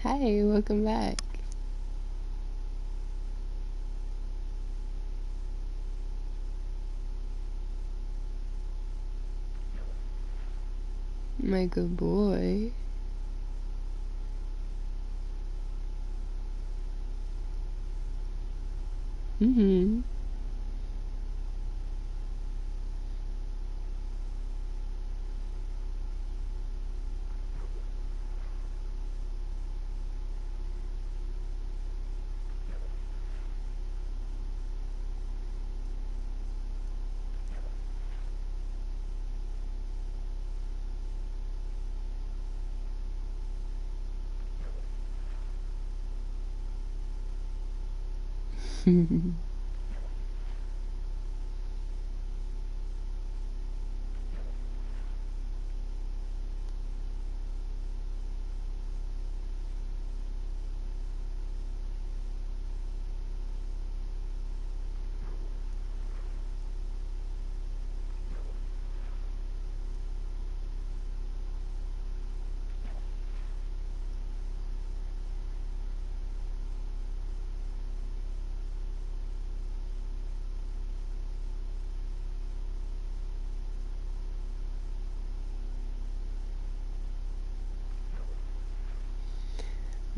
[SPEAKER 1] Hi, welcome back. My good boy. Mm-hmm.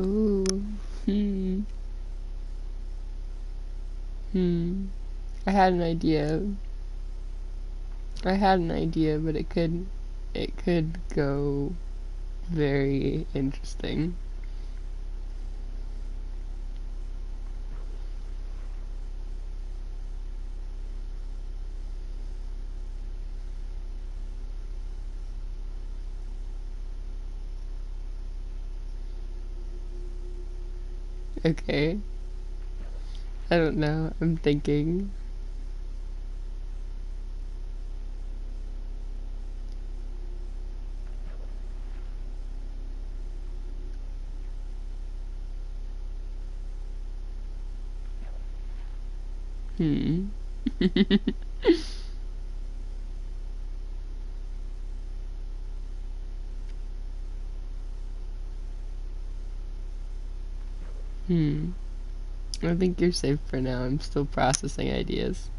[SPEAKER 1] Ooh. Hmm. Hmm. I had an idea. But it could go very interesting. Okay. I don't know. I'm thinking. Hmm. Hmm. I think you're safe for now. I'm still processing ideas.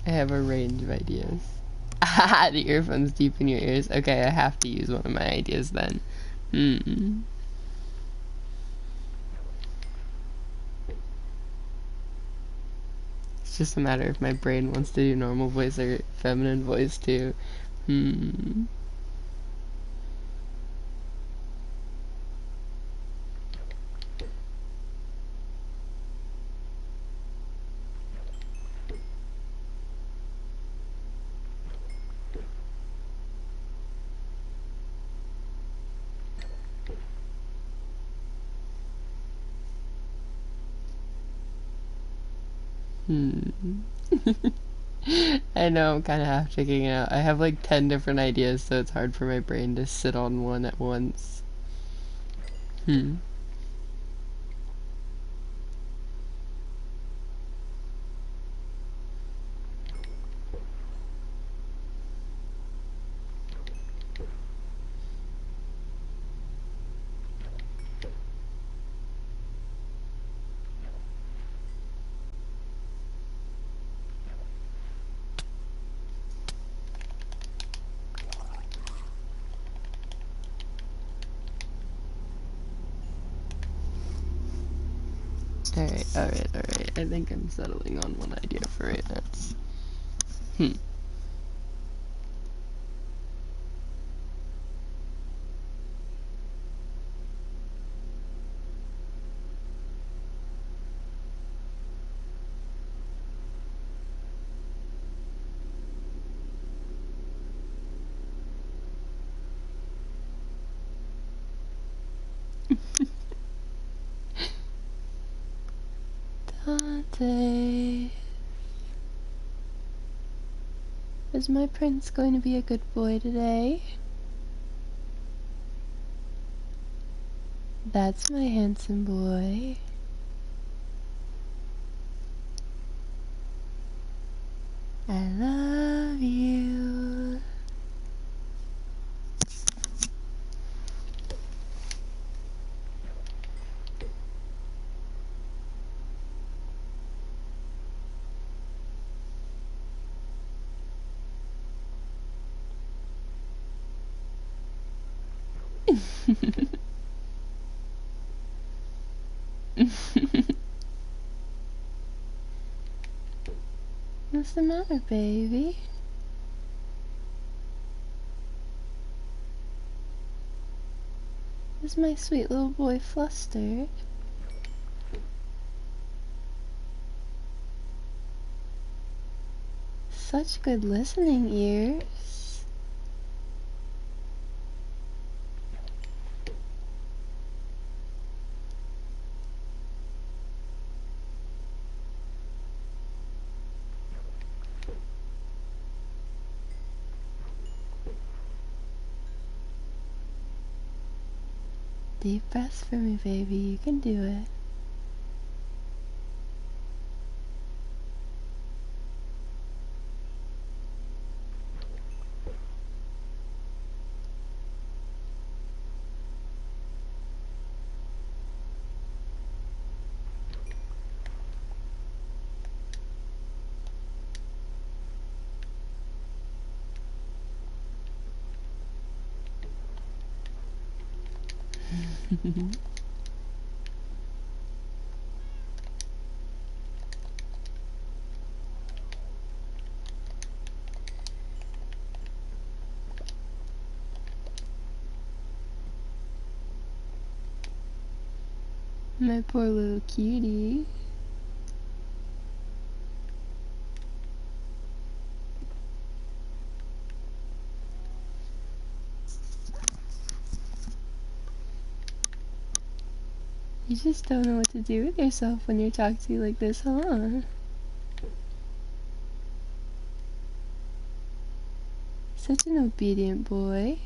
[SPEAKER 1] I have a range of ideas. The earphones deep in your ears. Okay, I have to use one of my ideas then. Hmm. It's just a matter if my brain wants to do normal voice or feminine voice too. Hmm. Hmm. I know I'm kind of half checking it out. I have like 10 different ideas, so it's hard for my brain to sit on one at once. Hmm. Alright. I think I'm settling on one idea for right now. Hmm. Dante. Is my prince going to be a good boy today? That's my handsome boy. I love you. What's the matter, baby? Is my sweet little boy flustered? Such good listening ears. Deep breaths for me, baby. You can do it. My poor little cutie. You just don't know what to do with yourself when you're talking to you like this, huh? Such an obedient boy.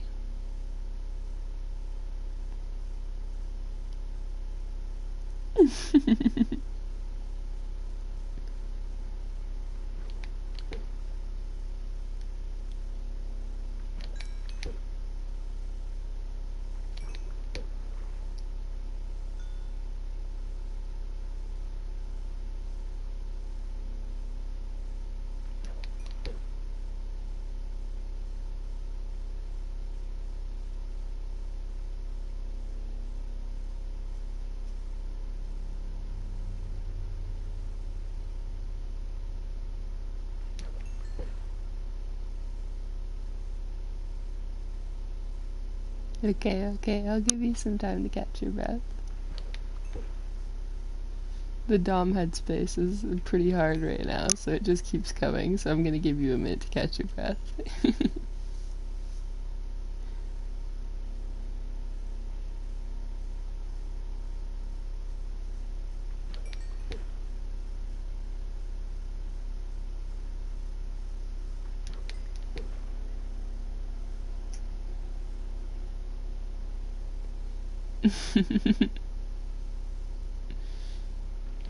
[SPEAKER 1] Okay, I'll give you some time to catch your breath. The Dom headspace is pretty hard right now, so it just keeps coming, so I'm gonna give you a minute to catch your breath.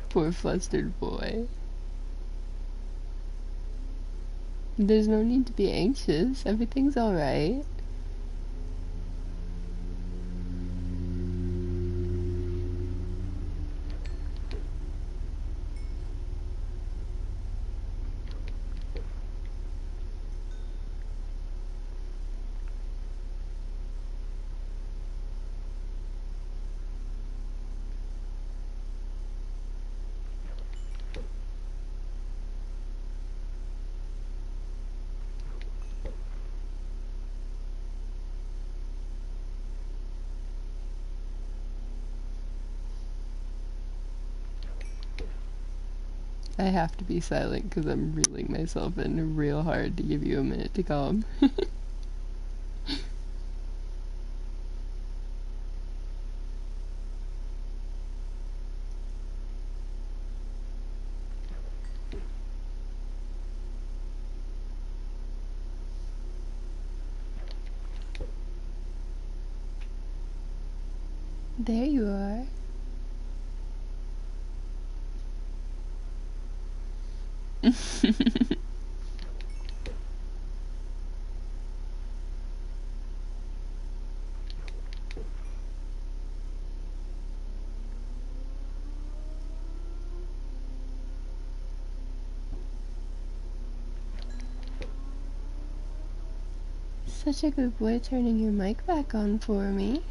[SPEAKER 1] Poor flustered boy. There's no need to be anxious. Everything's alright. I have to be silent because I'm reeling myself in real hard to give you a minute to calm. There you are. Such a good boy turning your mic back on for me.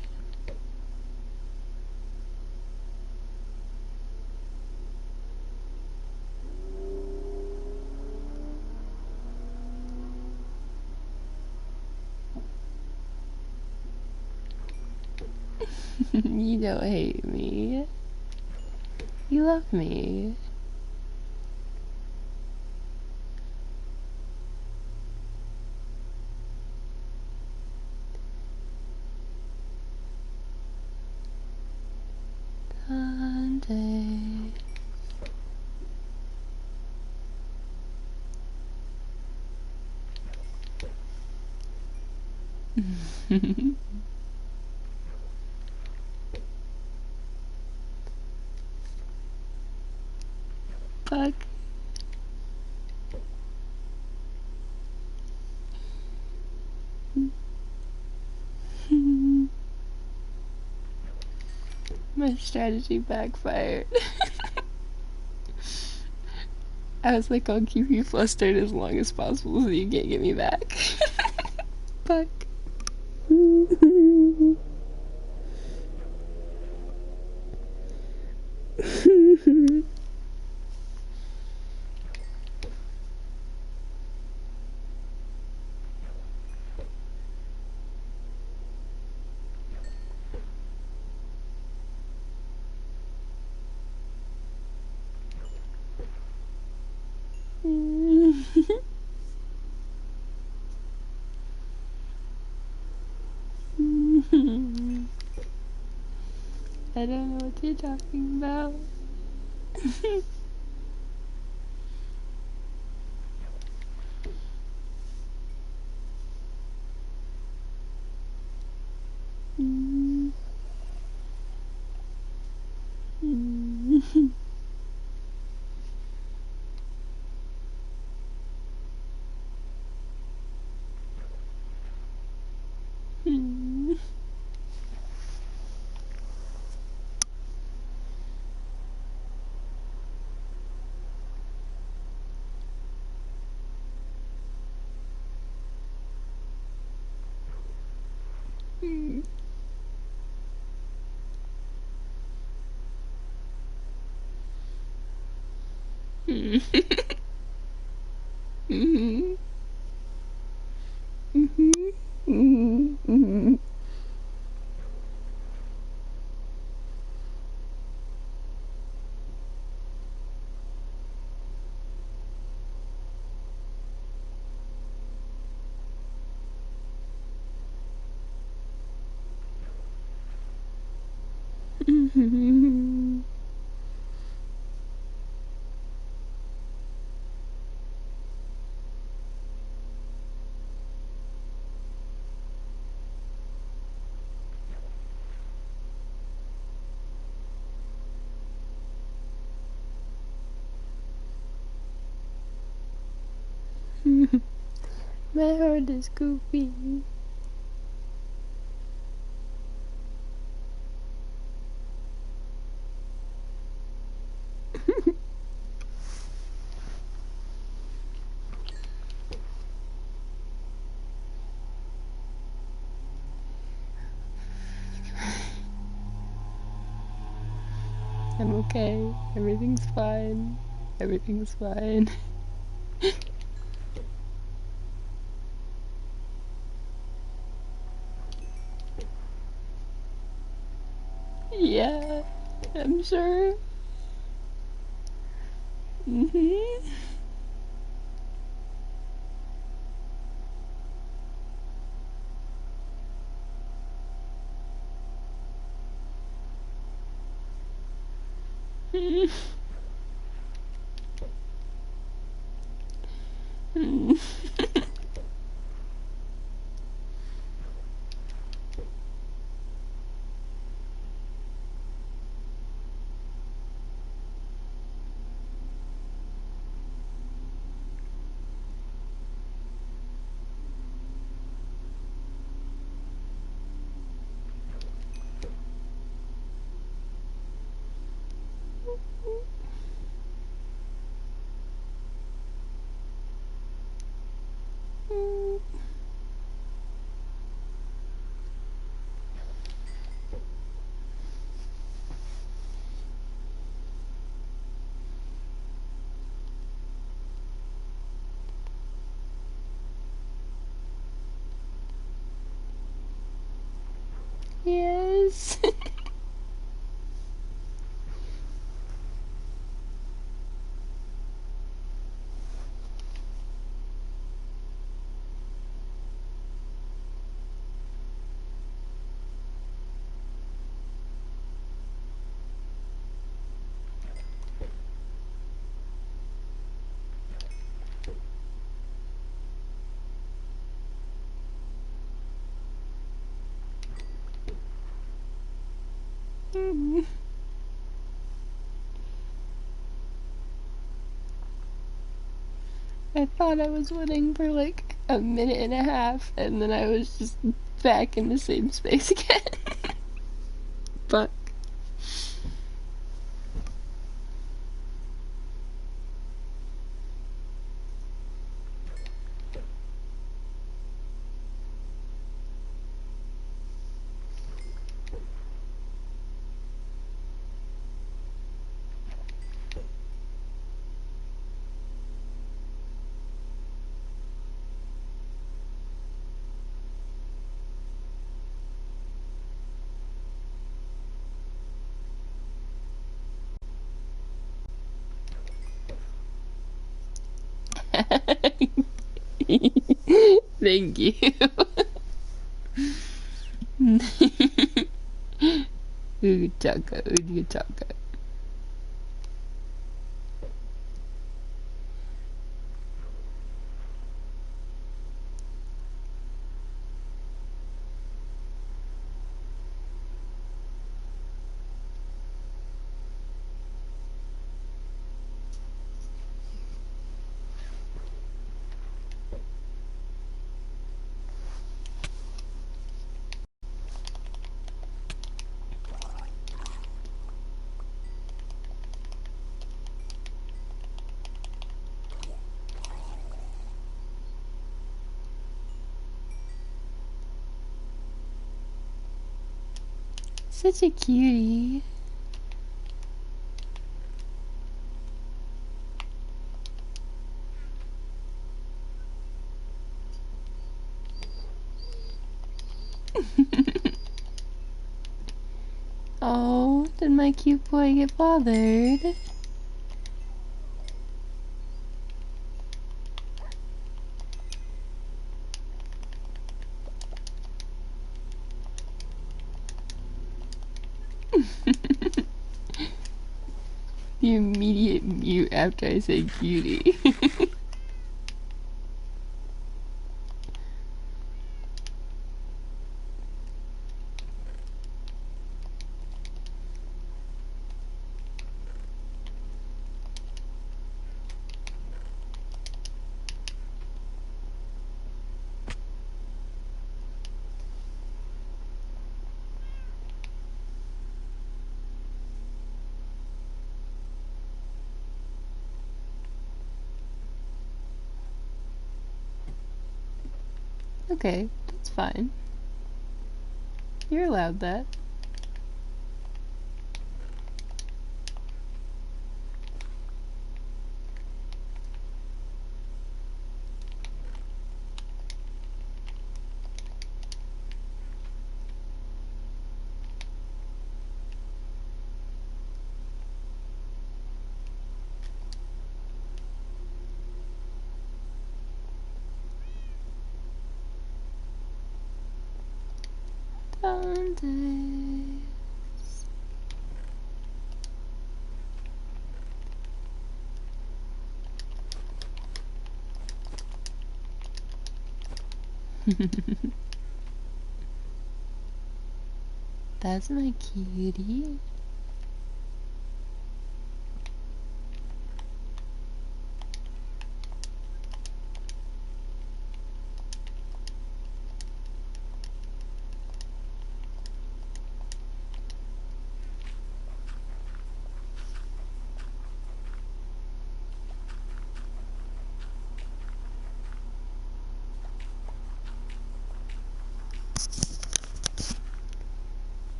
[SPEAKER 1] You don't hate me. You love me. Sunday. Fuck. My strategy backfired. I was like, I'll keep you flustered as long as possible so you can't get me back. Fuck. I don't know what you're talking about. My heart is goofy. I'm okay. Everything's fine. Everything's fine. Yeah, I'm sure. Yes. I thought I was winning for like a minute and a half, and then I was just back in the same space again. Fuck. Thank you. Utaka, Utaka. Such a cutie. Oh, did my cute boy get bothered? The immediate mute after I say cutie. Okay, that's fine. You're allowed that. Sundays. That's my cutie.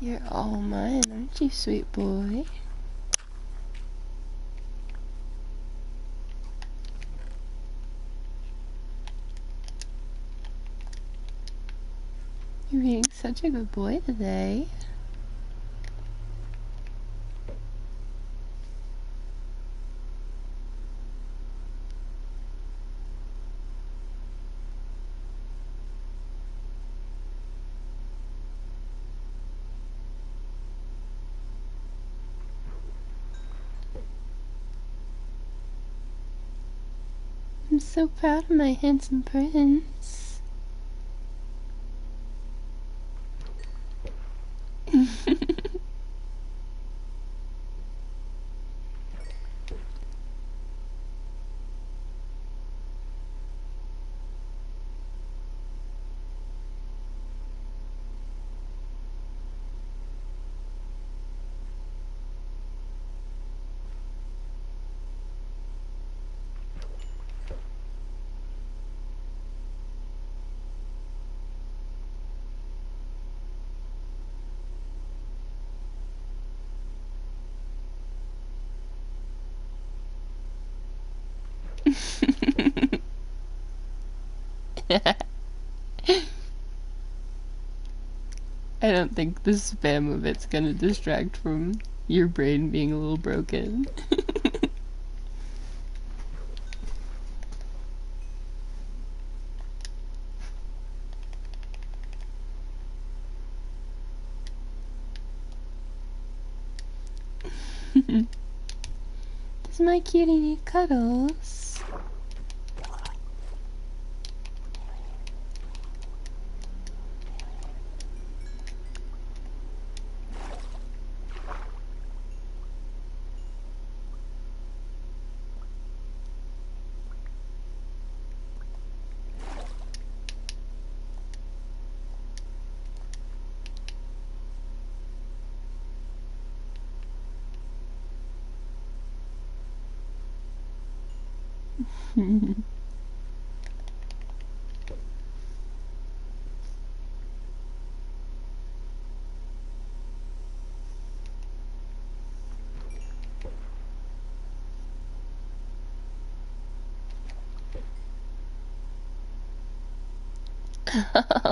[SPEAKER 1] You're all mine, aren't you, sweet boy? You're being such a good boy today. I'm so proud of my handsome prince. I don't think the spam of it's gonna distract from your brain being a little broken. Does my cutie need cuddles?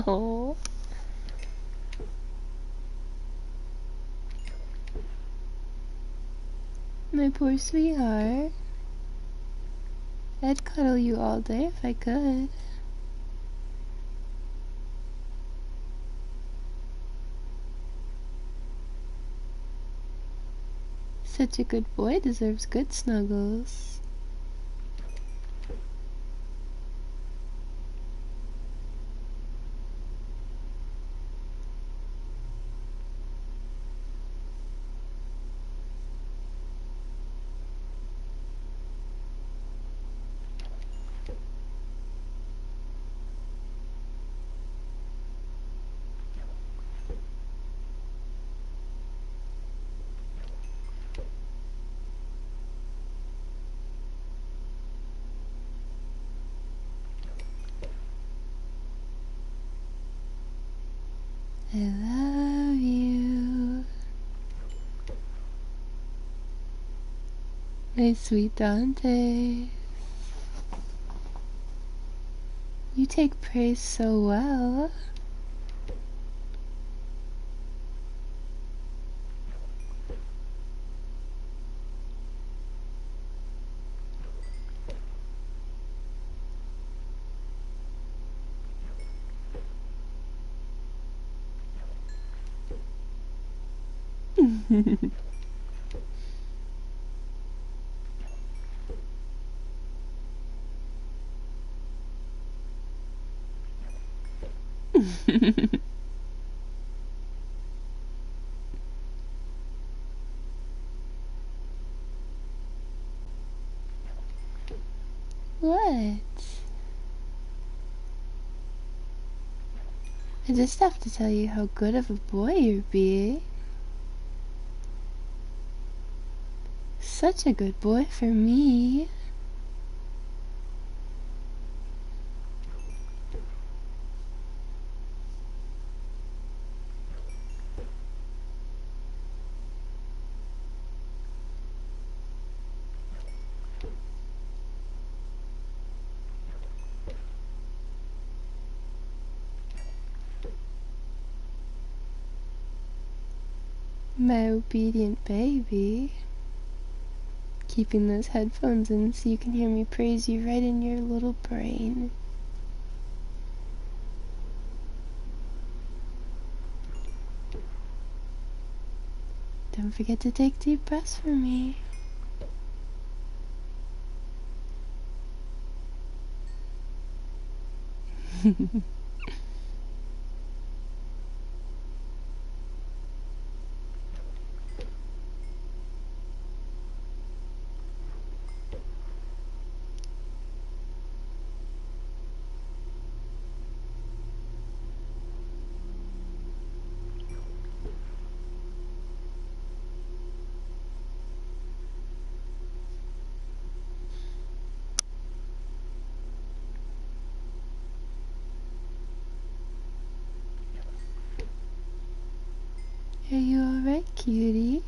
[SPEAKER 1] Oh. My poor sweetheart. I'd cuddle you all day if I could. Such a good boy deserves good snuggles. I love you, my sweet Dante. You take praise so well. What? I just have to tell you how good of a boy you're being. Such a good boy for me. My obedient baby. Keeping those headphones in so you can hear me praise you right in your little brain. Don't forget to take deep breaths for me. Are you alright, cutie?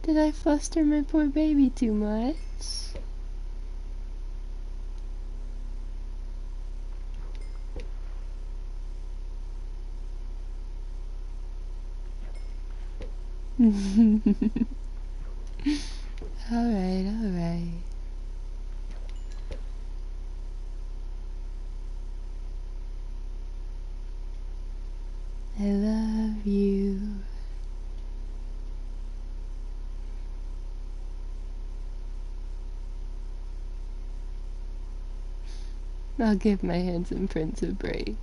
[SPEAKER 1] Did I fluster my poor baby too much? Alright, alright. I love you. I'll give my handsome prince a break.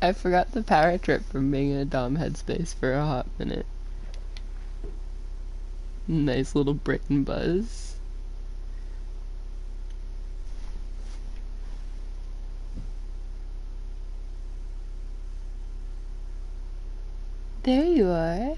[SPEAKER 1] I forgot the power trip from being in a Dom headspace for a hot minute. Nice little brain buzz. There you are.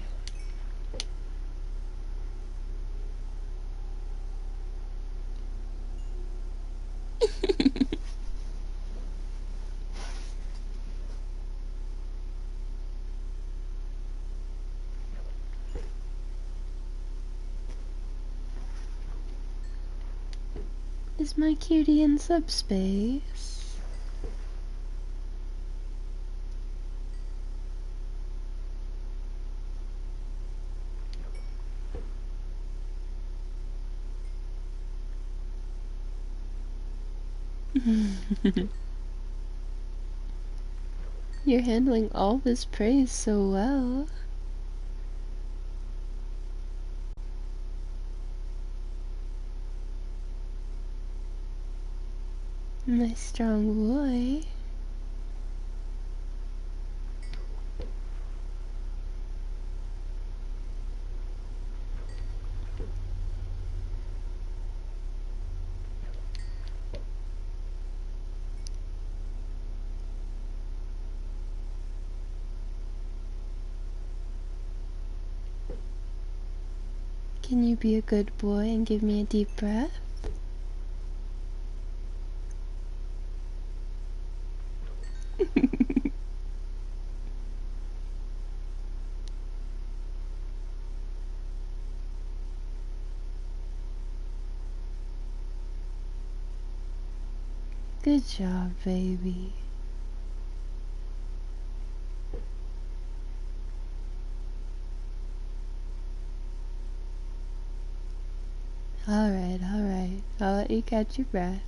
[SPEAKER 1] Is my cutie in subspace? You're handling all this praise so well. My strong boy. Can you be a good boy and give me a deep breath? Good job, baby. Alright, alright. I'll let you catch your breath.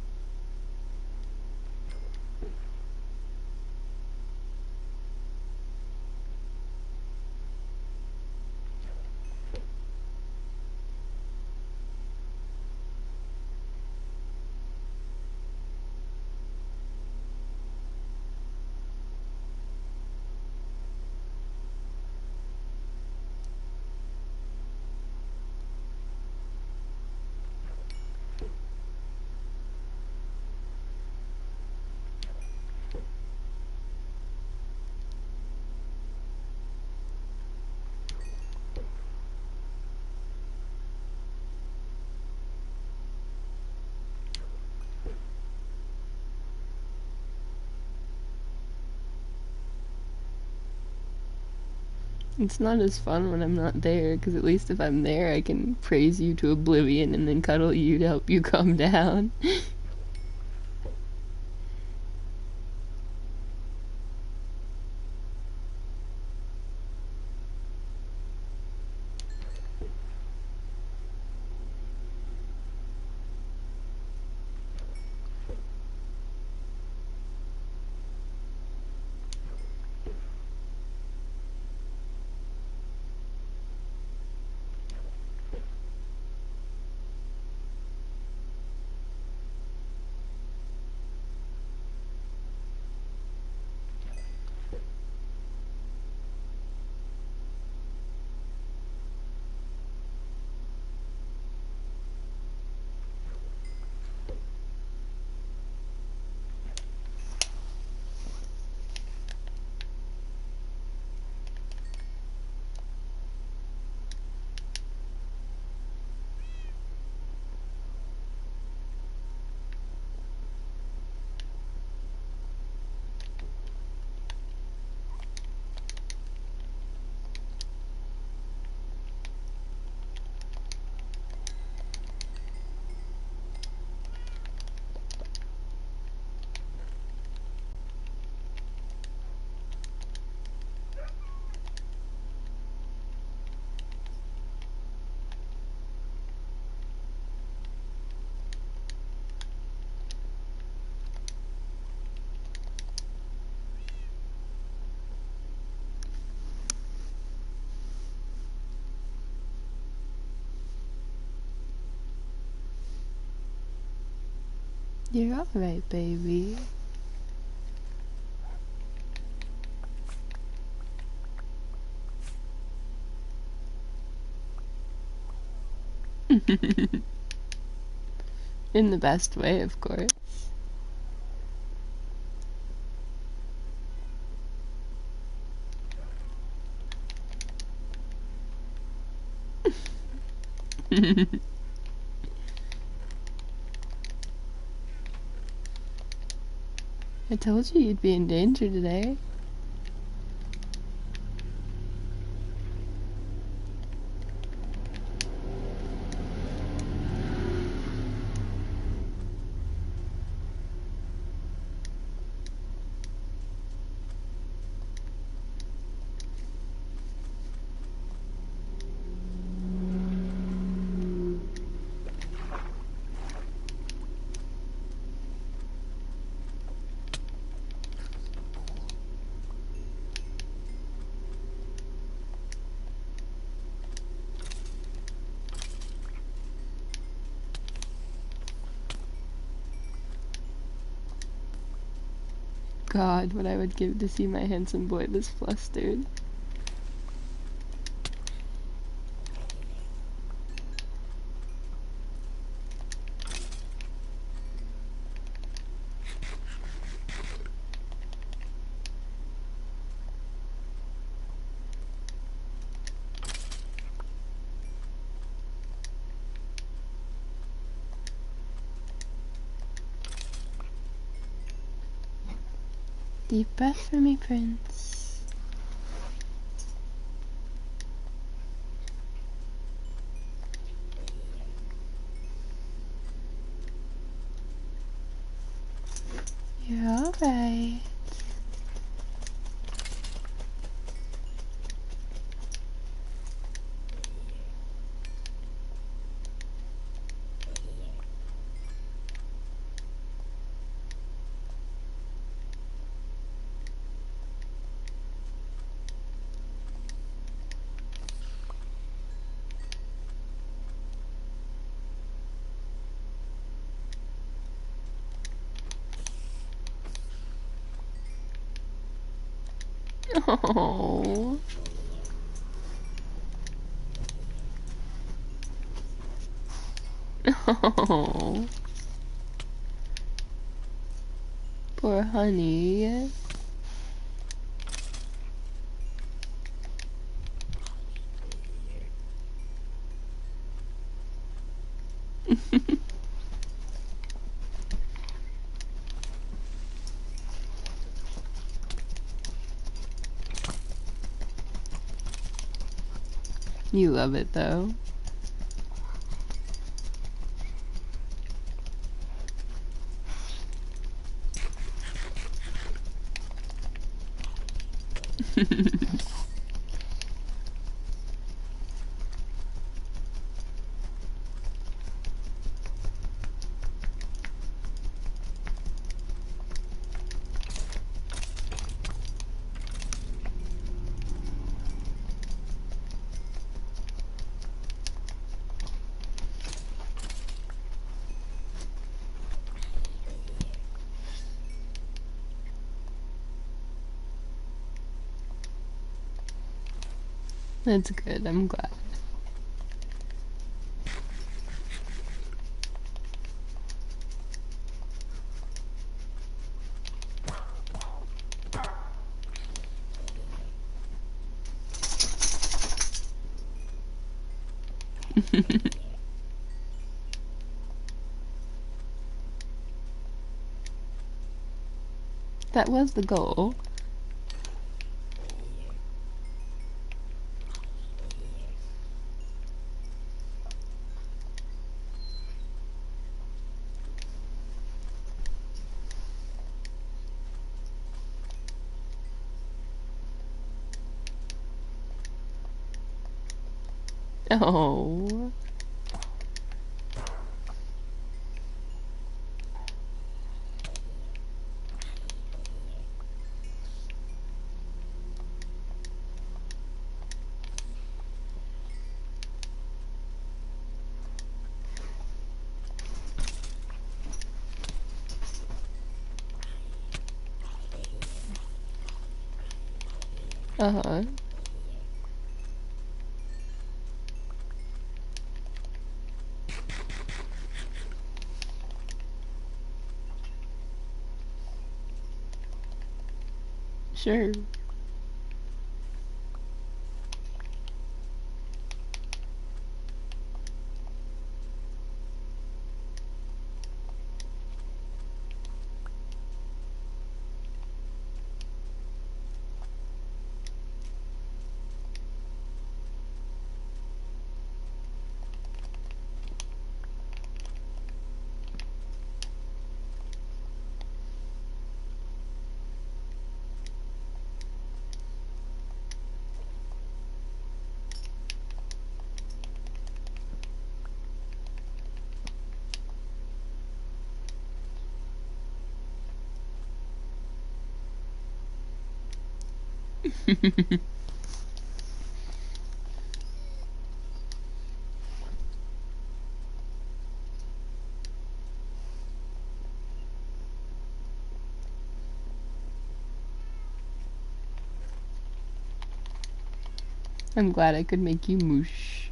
[SPEAKER 1] It's not as fun when I'm not there, because at least if I'm there, I can praise you to oblivion and then cuddle you to help you calm down. You're alright, baby. In the best way, of course. I told you you'd be in danger today. God, what I would give to see my handsome boy this flustered. Deep breath for me, Prince. You're alright. Oh. Oh. Poor honey. You love it, though. That's good, I'm glad. That was the goal. Oh. Uh-huh. Sure. I'm glad I could make you moosh.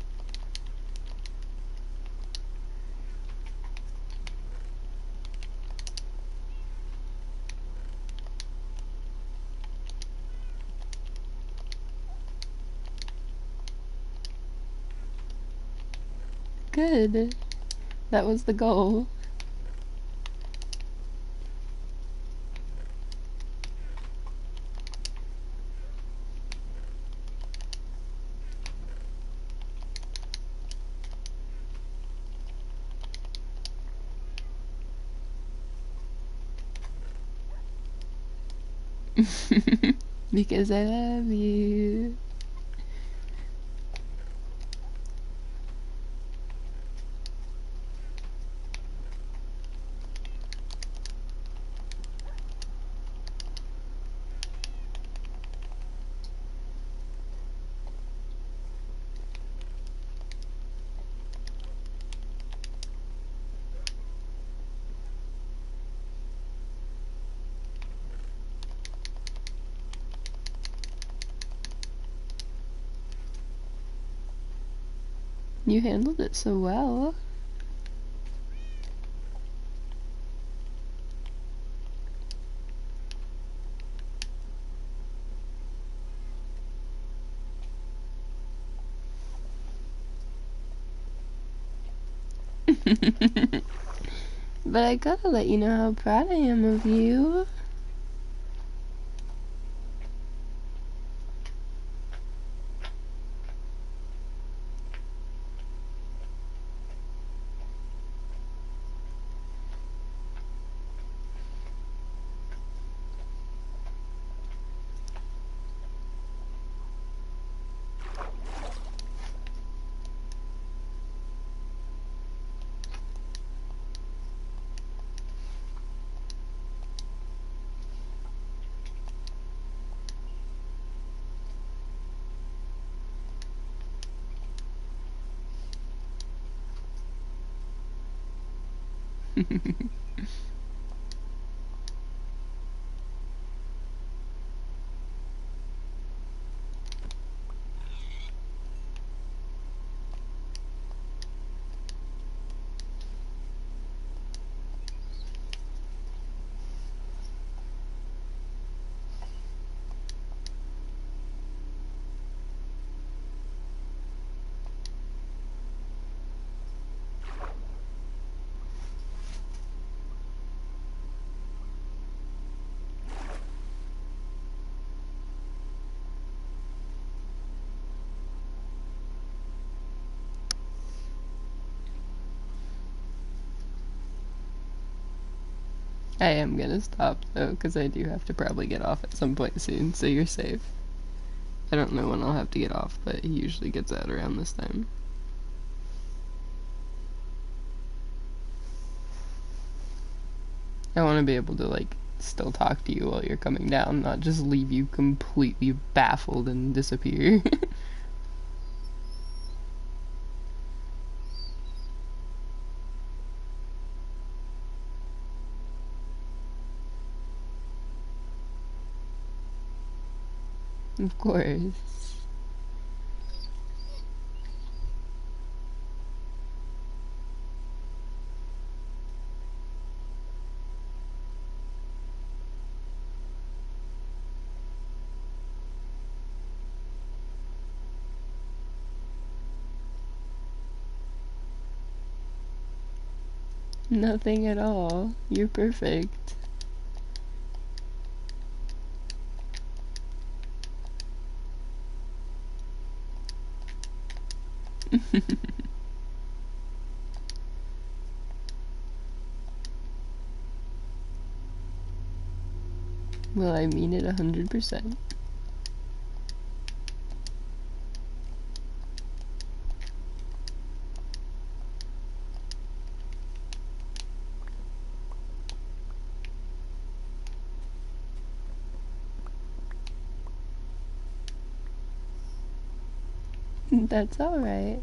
[SPEAKER 1] Good. That was the goal. Because I love you. You handled it so well. But I gotta let you know how proud I am of you. I am gonna stop though, because I do have to probably get off at some point soon, so you're safe. I don't know when I'll have to get off, but he usually gets out around this time. I want to be able to, like, still talk to you while you're coming down, not just leave you completely baffled and disappear. Of course. Nothing at all. You're perfect. Well, I mean it 100%. That's alright.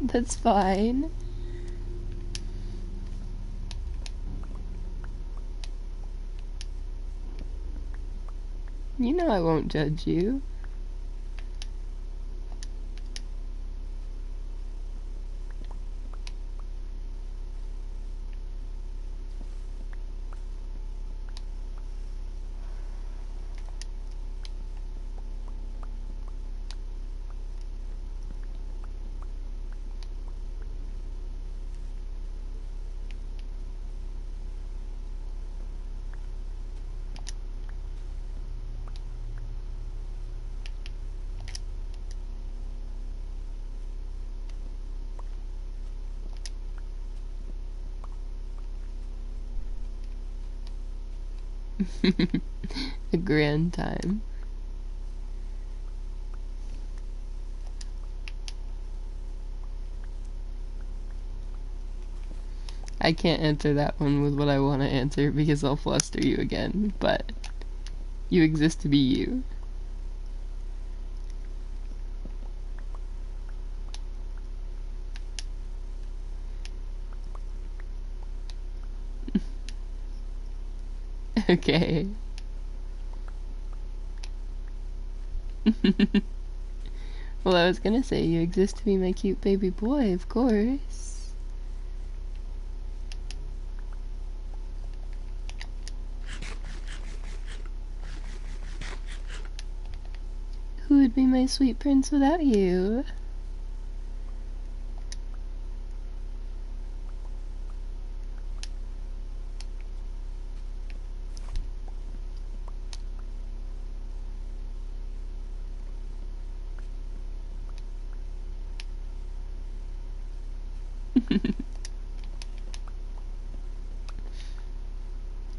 [SPEAKER 1] That's fine. You know I won't judge you. A grand time. I can't answer that one with what I want to answer because I'll fluster you again, but you exist to be you. Okay. Well, I was gonna say you exist to be my cute baby boy, of course. Who would be my sweet prince without you?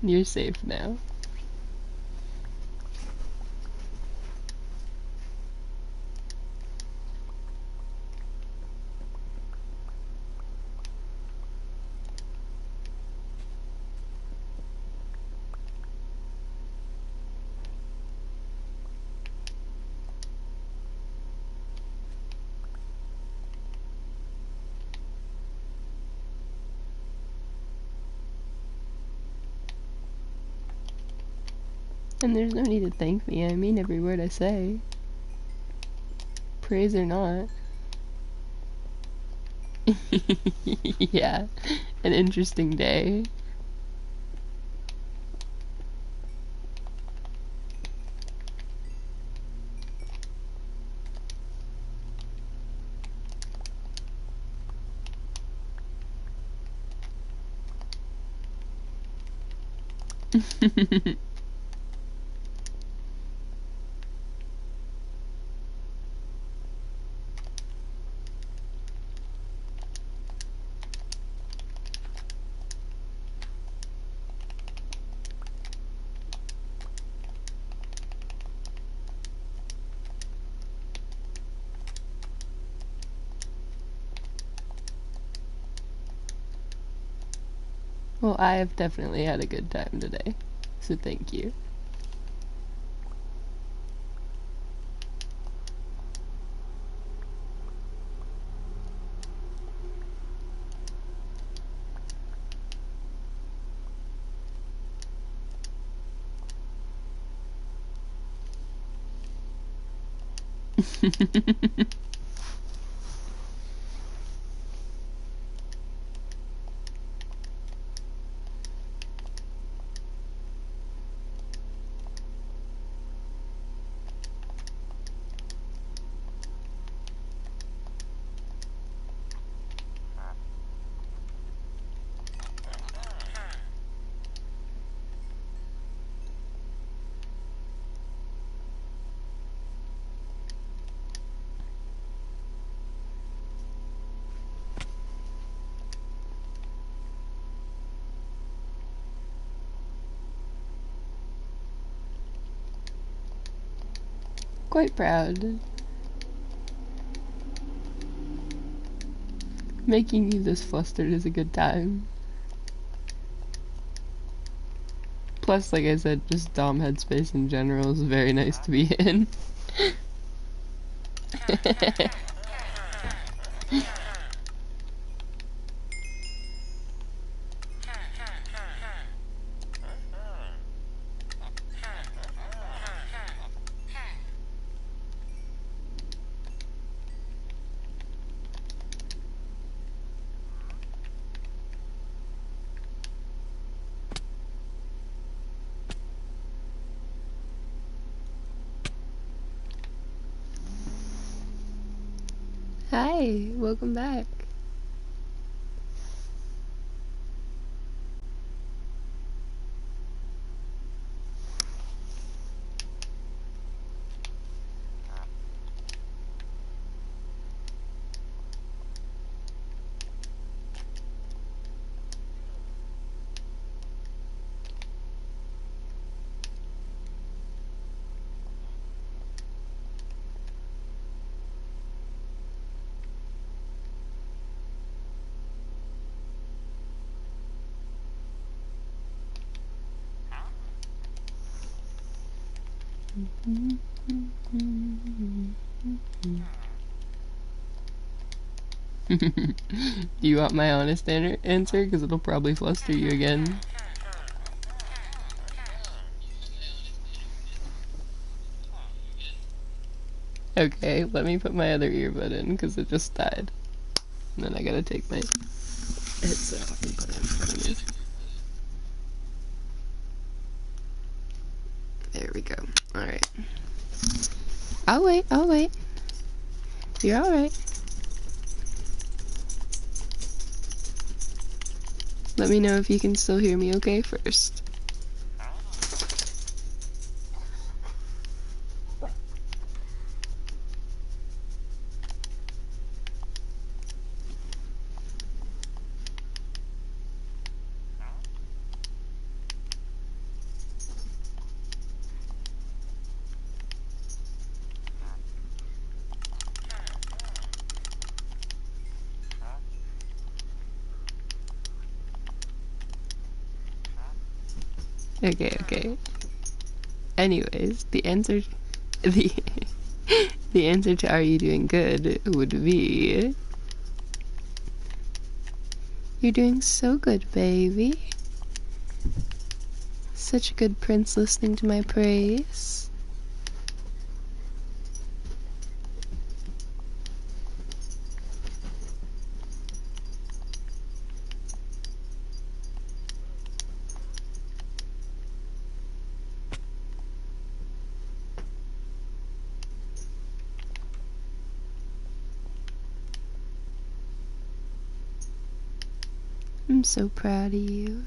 [SPEAKER 1] You're safe now. And there's no need to thank me. I mean every word I say. Praise or not. Yeah, an interesting day. Well, I have definitely had a good time today, so thank you. Quite proud. Making you this flustered is a good time. Plus, like I said, just Dom headspace in general is very nice to be in. Hi, welcome back. Do you want my honest answer? Because it'll probably fluster you again. Okay, let me put my other earbud in because it just died. And then I gotta take my headset off and put it in front of me. There we go. Alright. I'll wait, I'll wait. You're alright. Let me know if you can still hear me okay first. Okay. Anyways, the answer to are you doing good would be you're doing so good, baby. Such a good prince listening to my praise. I'm so proud of you.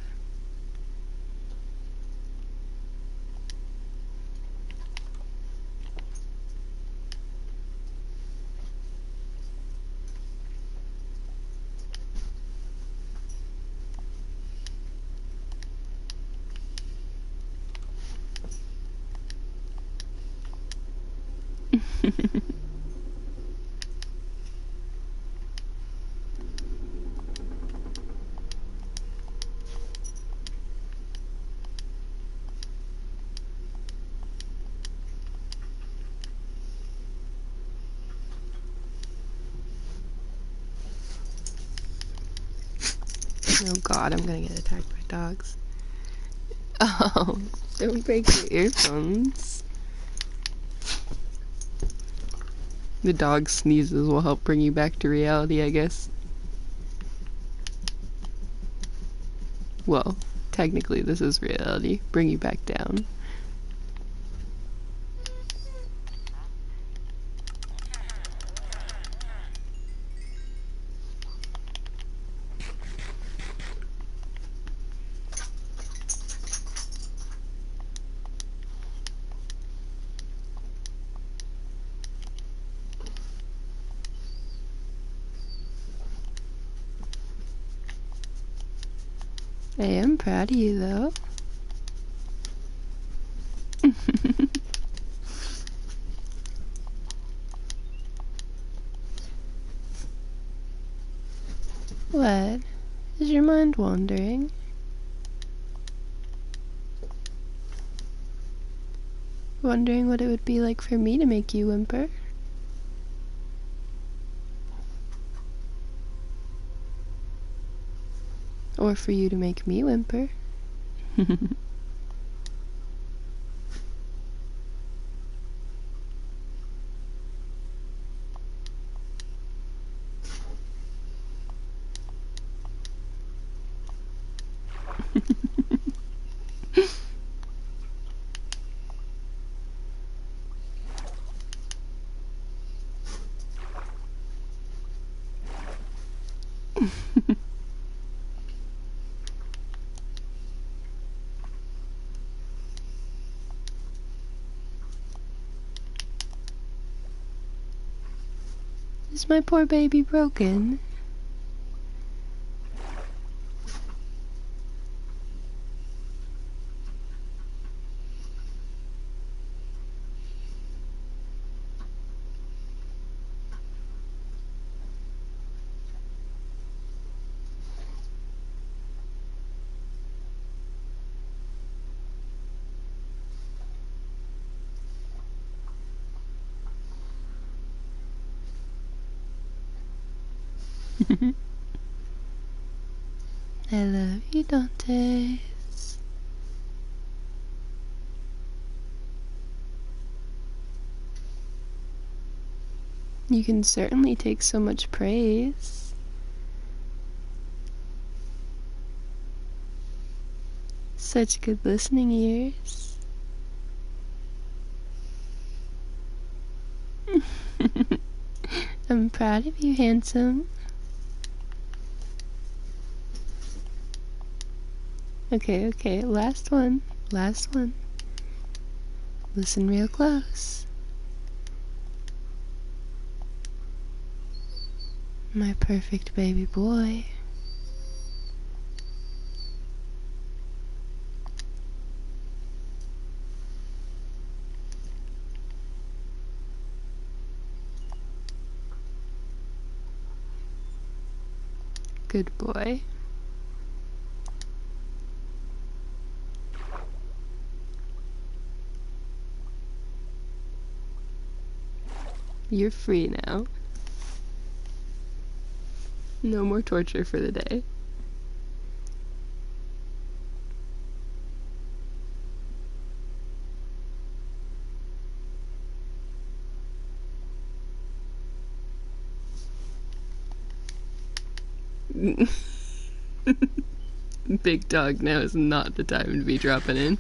[SPEAKER 1] Oh god, I'm gonna get attacked by dogs. Oh, don't break your earphones. The dog sneezes will help bring you back to reality, I guess. Well, technically this is reality. Bring you back down. I am proud of you, though. What? Is your mind wandering? Wondering what it would be like for me to make you whimper? Or for you to make me whimper? Is my poor baby broken? I love you, Dantes. You can certainly take so much praise. Such good listening ears. I'm proud of you, handsome. Okay, last one. Listen real close. My perfect baby boy. Good boy. You're free now. No more torture for the day. Big dog, now is not the time to be dropping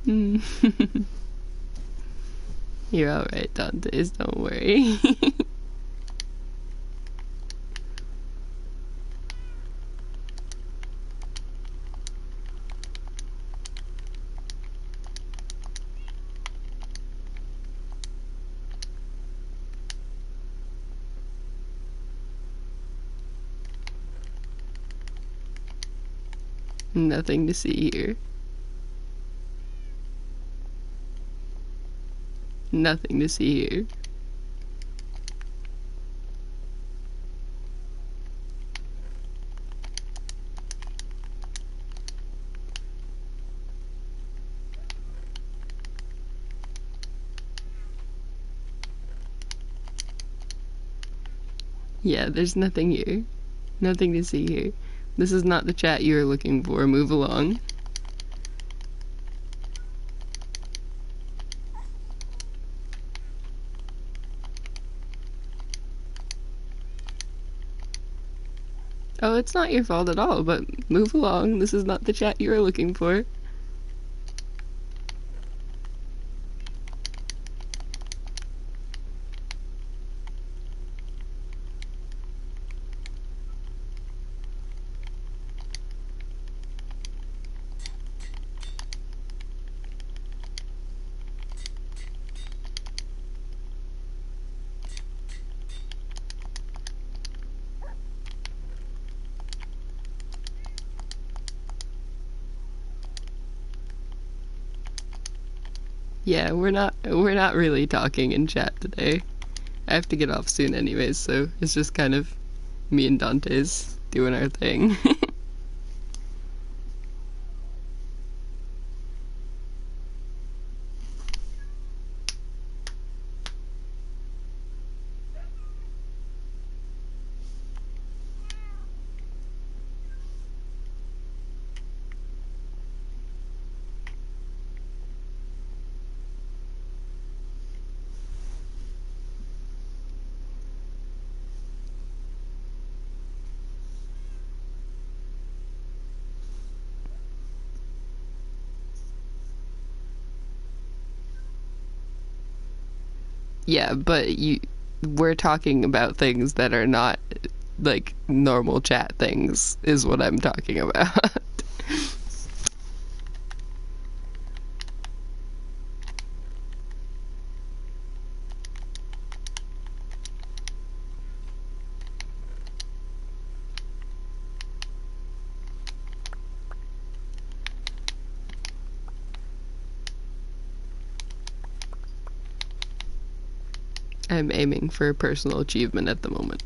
[SPEAKER 1] in. You're alright, Dantes, don't worry. Nothing to see here. Nothing to see here. Yeah, there's nothing here. Nothing to see here. This is not the chat you were looking for. Move along. Oh, it's not your fault at all, but move along. This is not the chat you were looking for. Yeah, we're not really talking in chat today. I have to get off soon anyways, so it's just kind of me and Dante's doing our thing. Yeah, but we're talking about things that are not like normal chat things is what I'm talking about. I'm aiming for a personal achievement at the moment.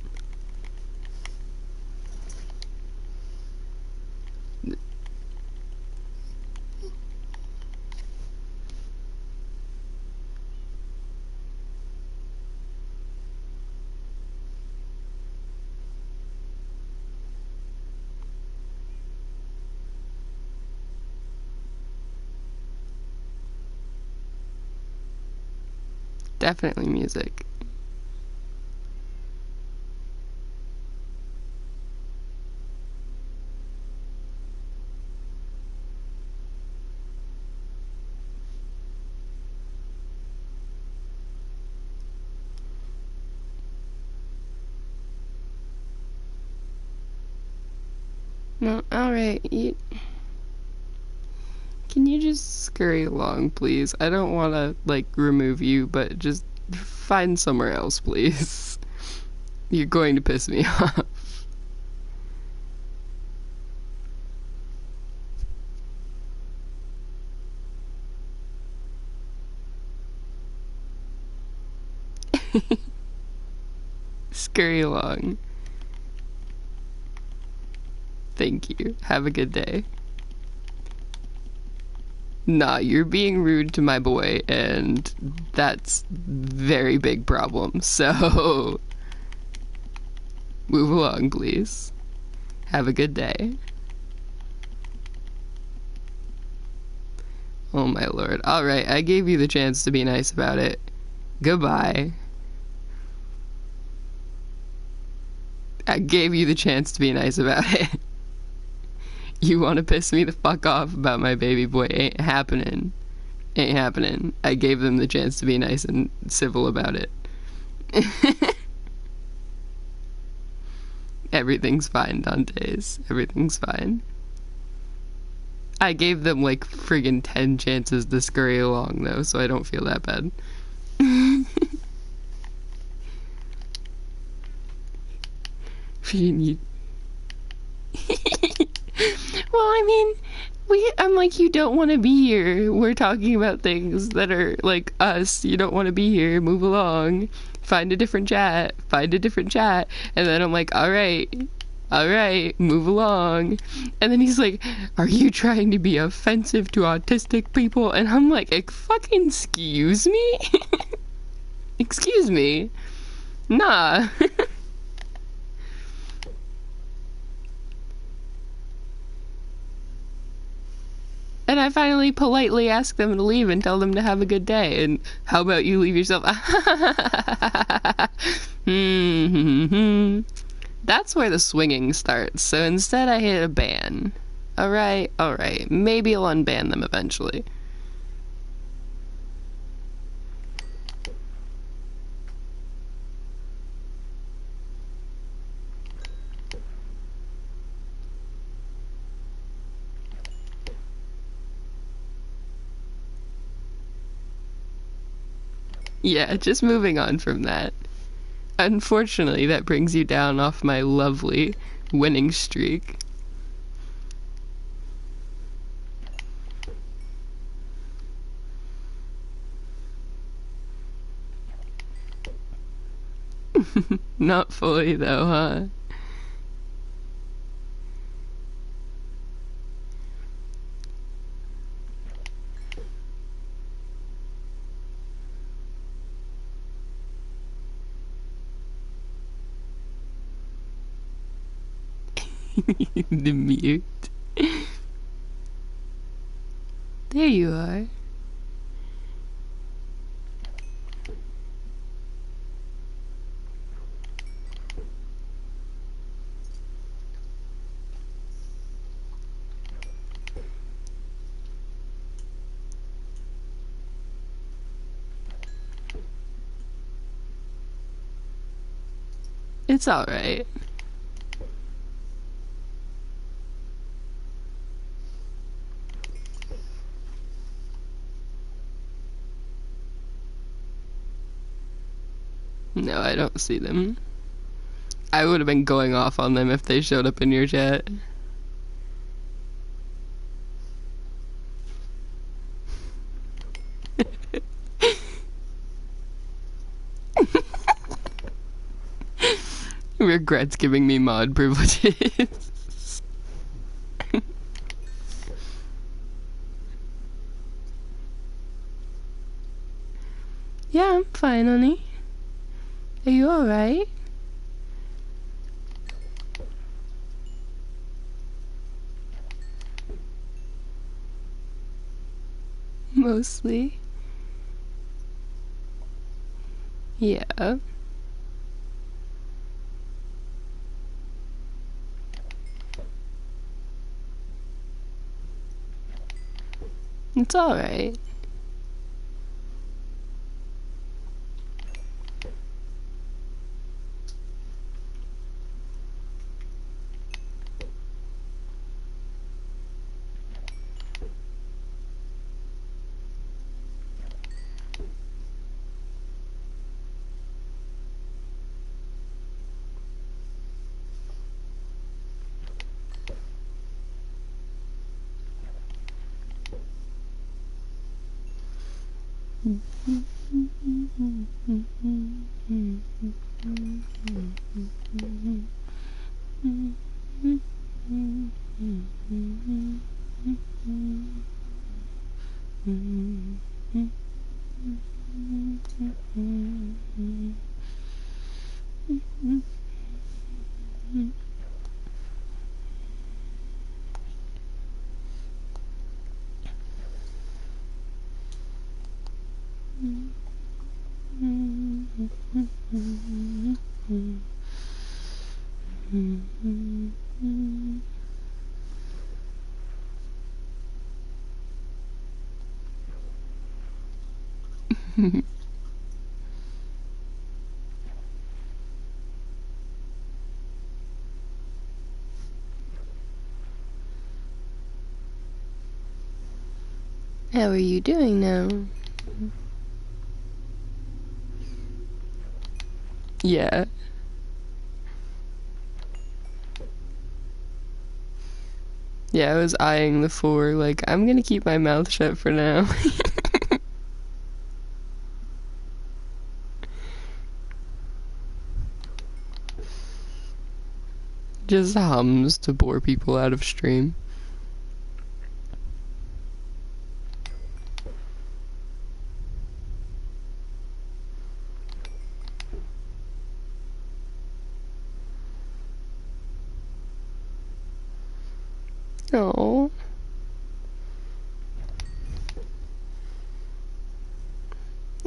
[SPEAKER 1] Definitely music. No, alright. Can you just scurry along, please? I don't want to, like, remove you, but just find somewhere else, please. You're going to piss me off. Scurry along. Thank you. Have a good day. Nah, you're being rude to my boy, and that's very big problem, so move along, please. Have a good day. Oh my lord. Alright, I gave you the chance to be nice about it. Goodbye. I gave you the chance to be nice about it. You want to piss me the fuck off about my baby boy? Ain't happening. Ain't happening. I gave them the chance to be nice and civil about it. Everything's fine, Dantes. Everything's fine. I gave them like friggin' 10 chances to scurry along, though, so I don't feel that bad. Well, I mean, I'm like, you don't want to be here. We're talking about things that are like us. You don't want to be here. Move along. Find a different chat. Find a different chat. And then I'm like, all right, move along. And then he's like, are you trying to be offensive to autistic people? And I'm like, fucking excuse me? Excuse me? Nah. And I finally politely ask them to leave and tell them to have a good day. And how about you leave yourself? That's where the swinging starts. So instead I hit a ban. Alright. Maybe I'll unban them eventually. Yeah, just moving on from that. Unfortunately, that brings you down off my lovely winning streak. Not fully, though, huh? The mute. There you are. It's alright. No, I don't see them. I would have been going off on them if they showed up in your chat. Regrets giving me mod privileges. Yeah, I'm fine, honey. Are you alright? Mostly. Yeah. It's alright. How are you doing now? Yeah. Yeah, I was eyeing the 4, like, I'm gonna keep my mouth shut for now. Just hums to bore people out of stream. Oh.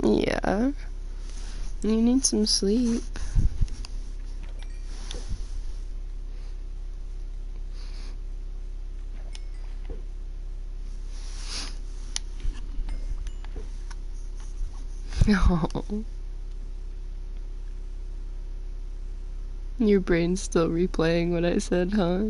[SPEAKER 1] Yeah. You need some sleep. Oh. Your brain's still replaying what I said, huh?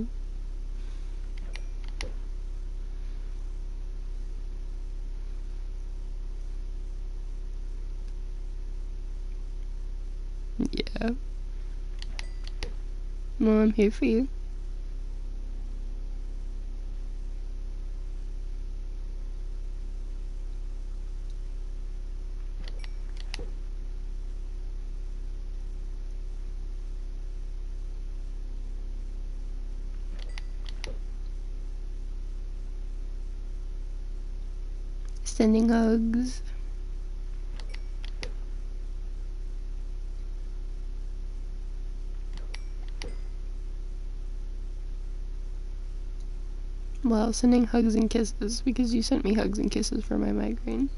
[SPEAKER 1] Yeah. Well, I'm here for you. Sending hugs. Well, sending hugs and kisses, because you sent me hugs and kisses for my migraine.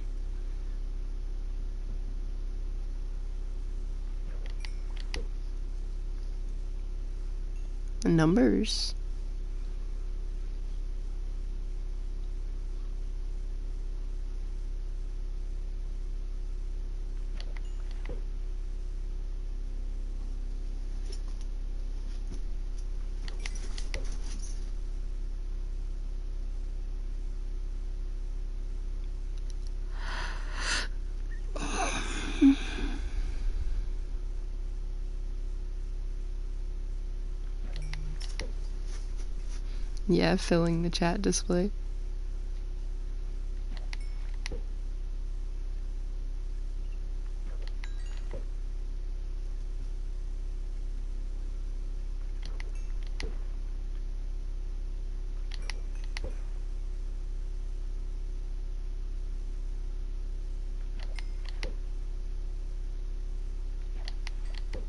[SPEAKER 1] Numbers. Yeah, filling the chat display.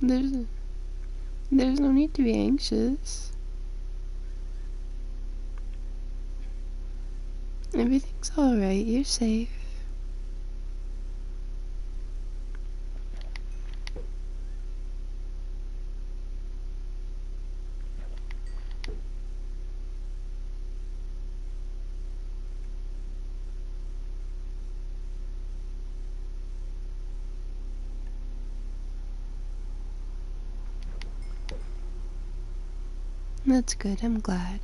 [SPEAKER 1] There's no need to be anxious. Everything's alright, you're safe. That's good, I'm glad.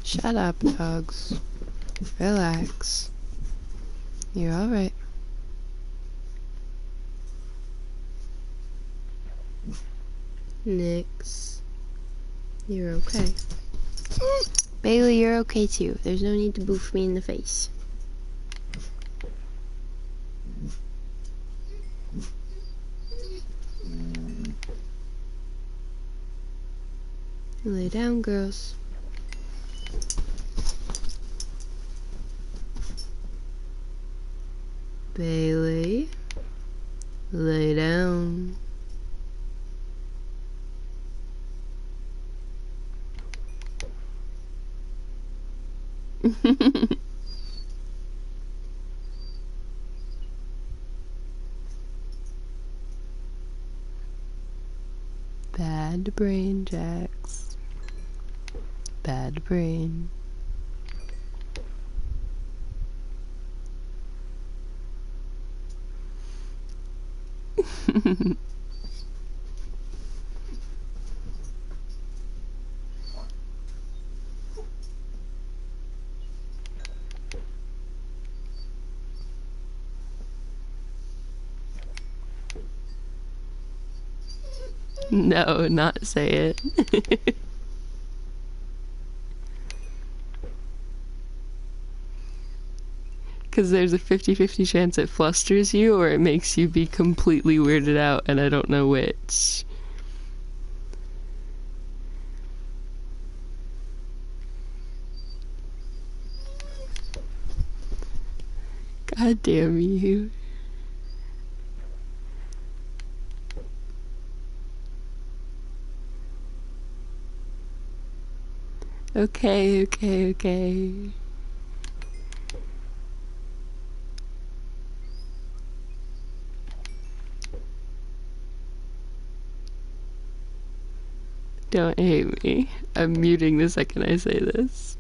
[SPEAKER 1] Shut up, dogs. Relax. You're alright. Nix. You're okay. Bailey, you're okay too. There's no need to boof me in the face. Lay down, girls. Bailey, lay down. Bad brain, Jax. Bad brain. No, not say it. Because there's a 50-50 chance it flusters you or it makes you be completely weirded out, and I don't know which. God damn you. Okay. Don't hate me. I'm muting the second I say this.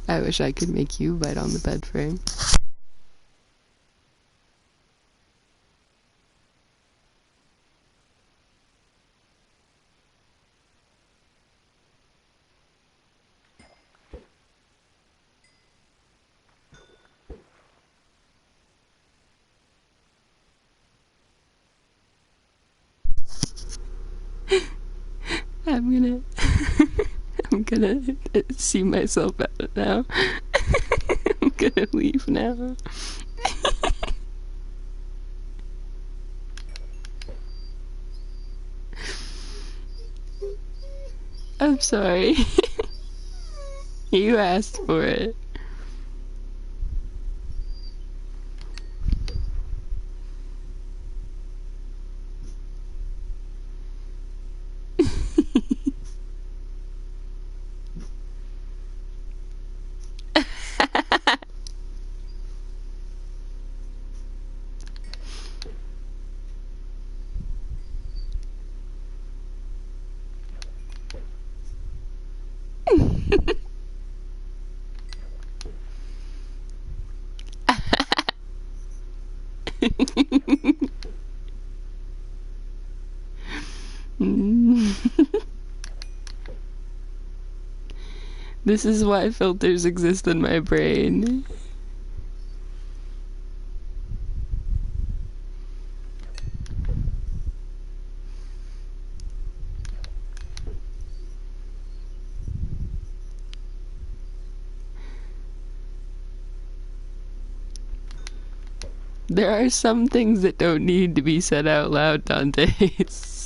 [SPEAKER 1] I wish I could make you bite on the bed frame. I'm gonna see myself out now. I'm gonna leave now. I'm sorry. You asked for it. This is why filters exist in my brain. There are some things that don't need to be said out loud, Dantes.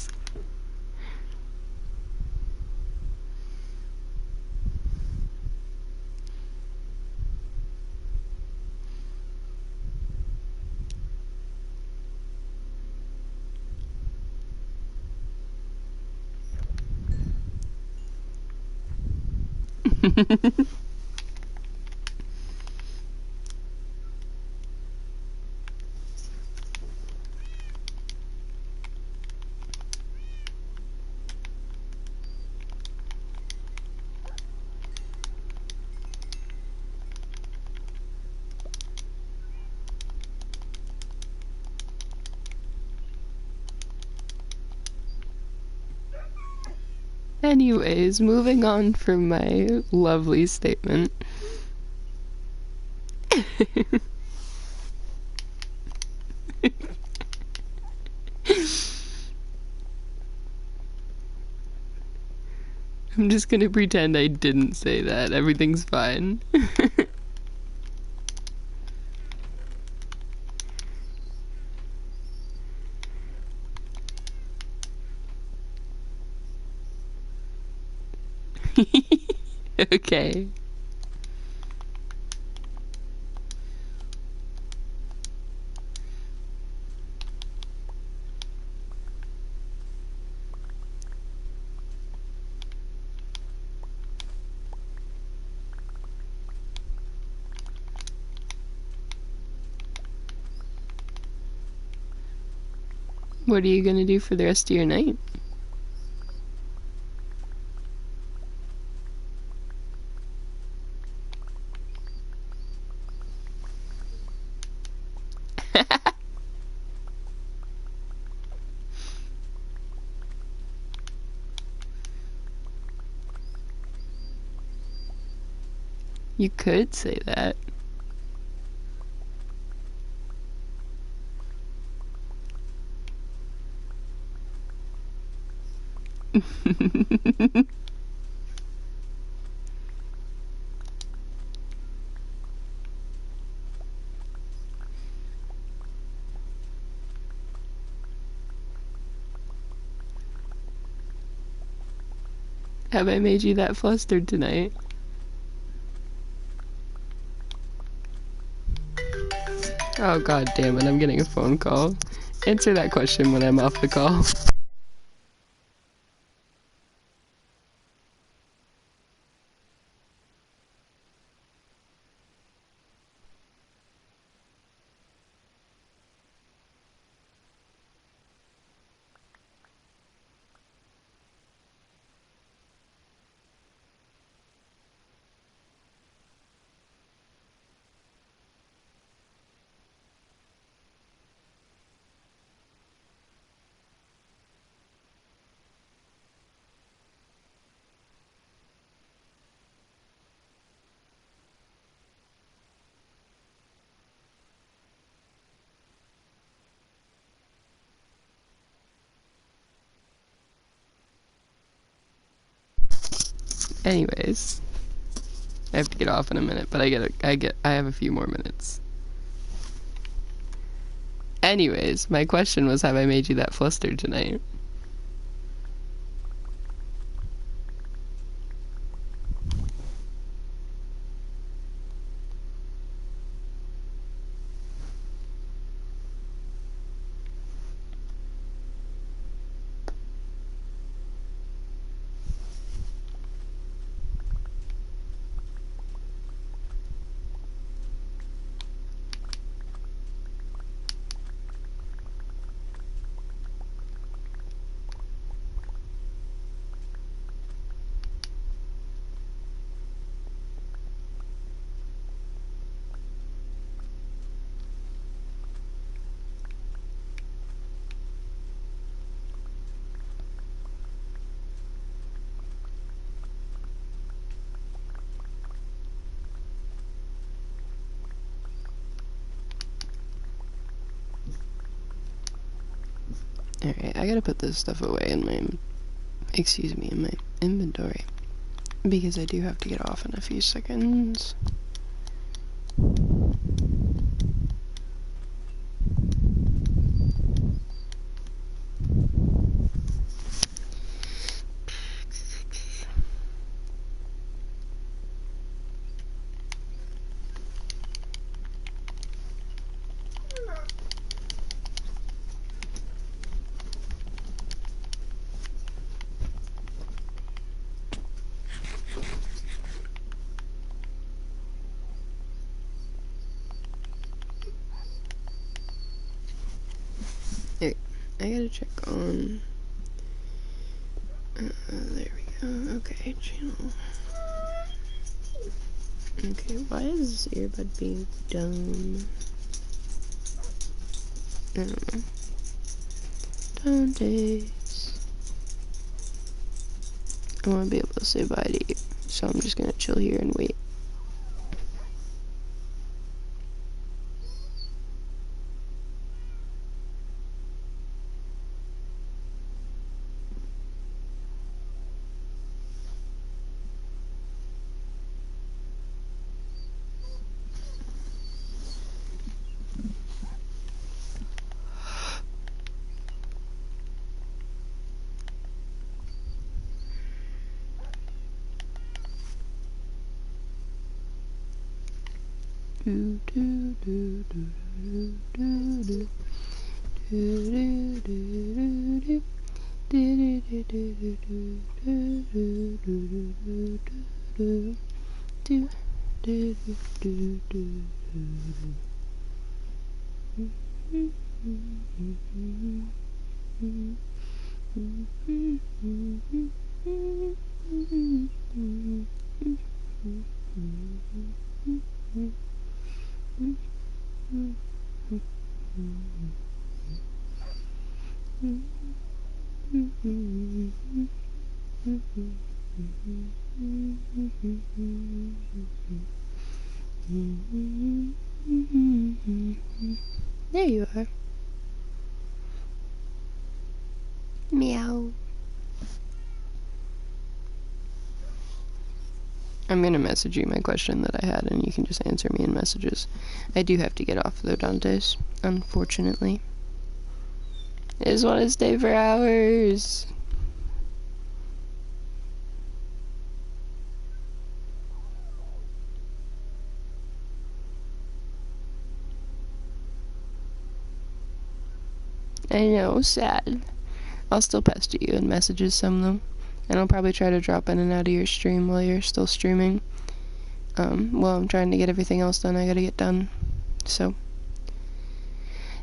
[SPEAKER 1] Anyways, moving on from my lovely statement. I'm just gonna pretend I didn't say that. Everything's fine. Okay. What are you gonna do for the rest of your night? You could say that. Have I made you that flustered tonight? Oh god damn it, I'm getting a phone call. Answer that question when I'm off the call. Anyways, I have to get off in a minute, but I have a few more minutes. Anyways, my question was, have I made you that flustered tonight? Alright, I gotta put this stuff away in my, in my inventory. Because I do have to get off in a few seconds. I gotta check on... there we go. Okay, channel. Okay, why is this earbud being dumb? I don't know. Down days. I want to be able to say bye to you, so I'm just gonna chill here and wait. There you are. Meow. I'm gonna message you my question that I had, and you can just answer me in messages. I do have to get off though, Dantes, unfortunately. I just want to stay for hours. I know, sad. I'll still pester you in messages some though. And I'll probably try to drop in and out of your stream while you're still streaming. Well, I'm trying to get everything else done I gotta get done. So,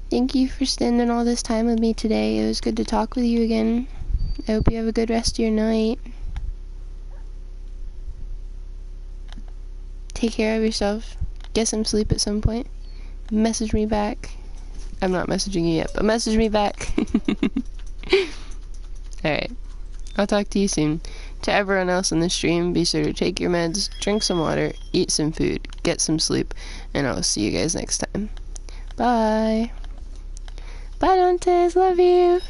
[SPEAKER 1] thank you for spending all this time with me today. It was good to talk with you again. I hope you have a good rest of your night. Take care of yourself. Get some sleep at some point. Message me back. I'm not messaging you yet, but message me back. Alright. I'll talk to you soon. To everyone else in the stream, be sure to take your meds, drink some water, eat some food, get some sleep, and I'll see you guys next time. Bye. Bye, Dantes. Love you.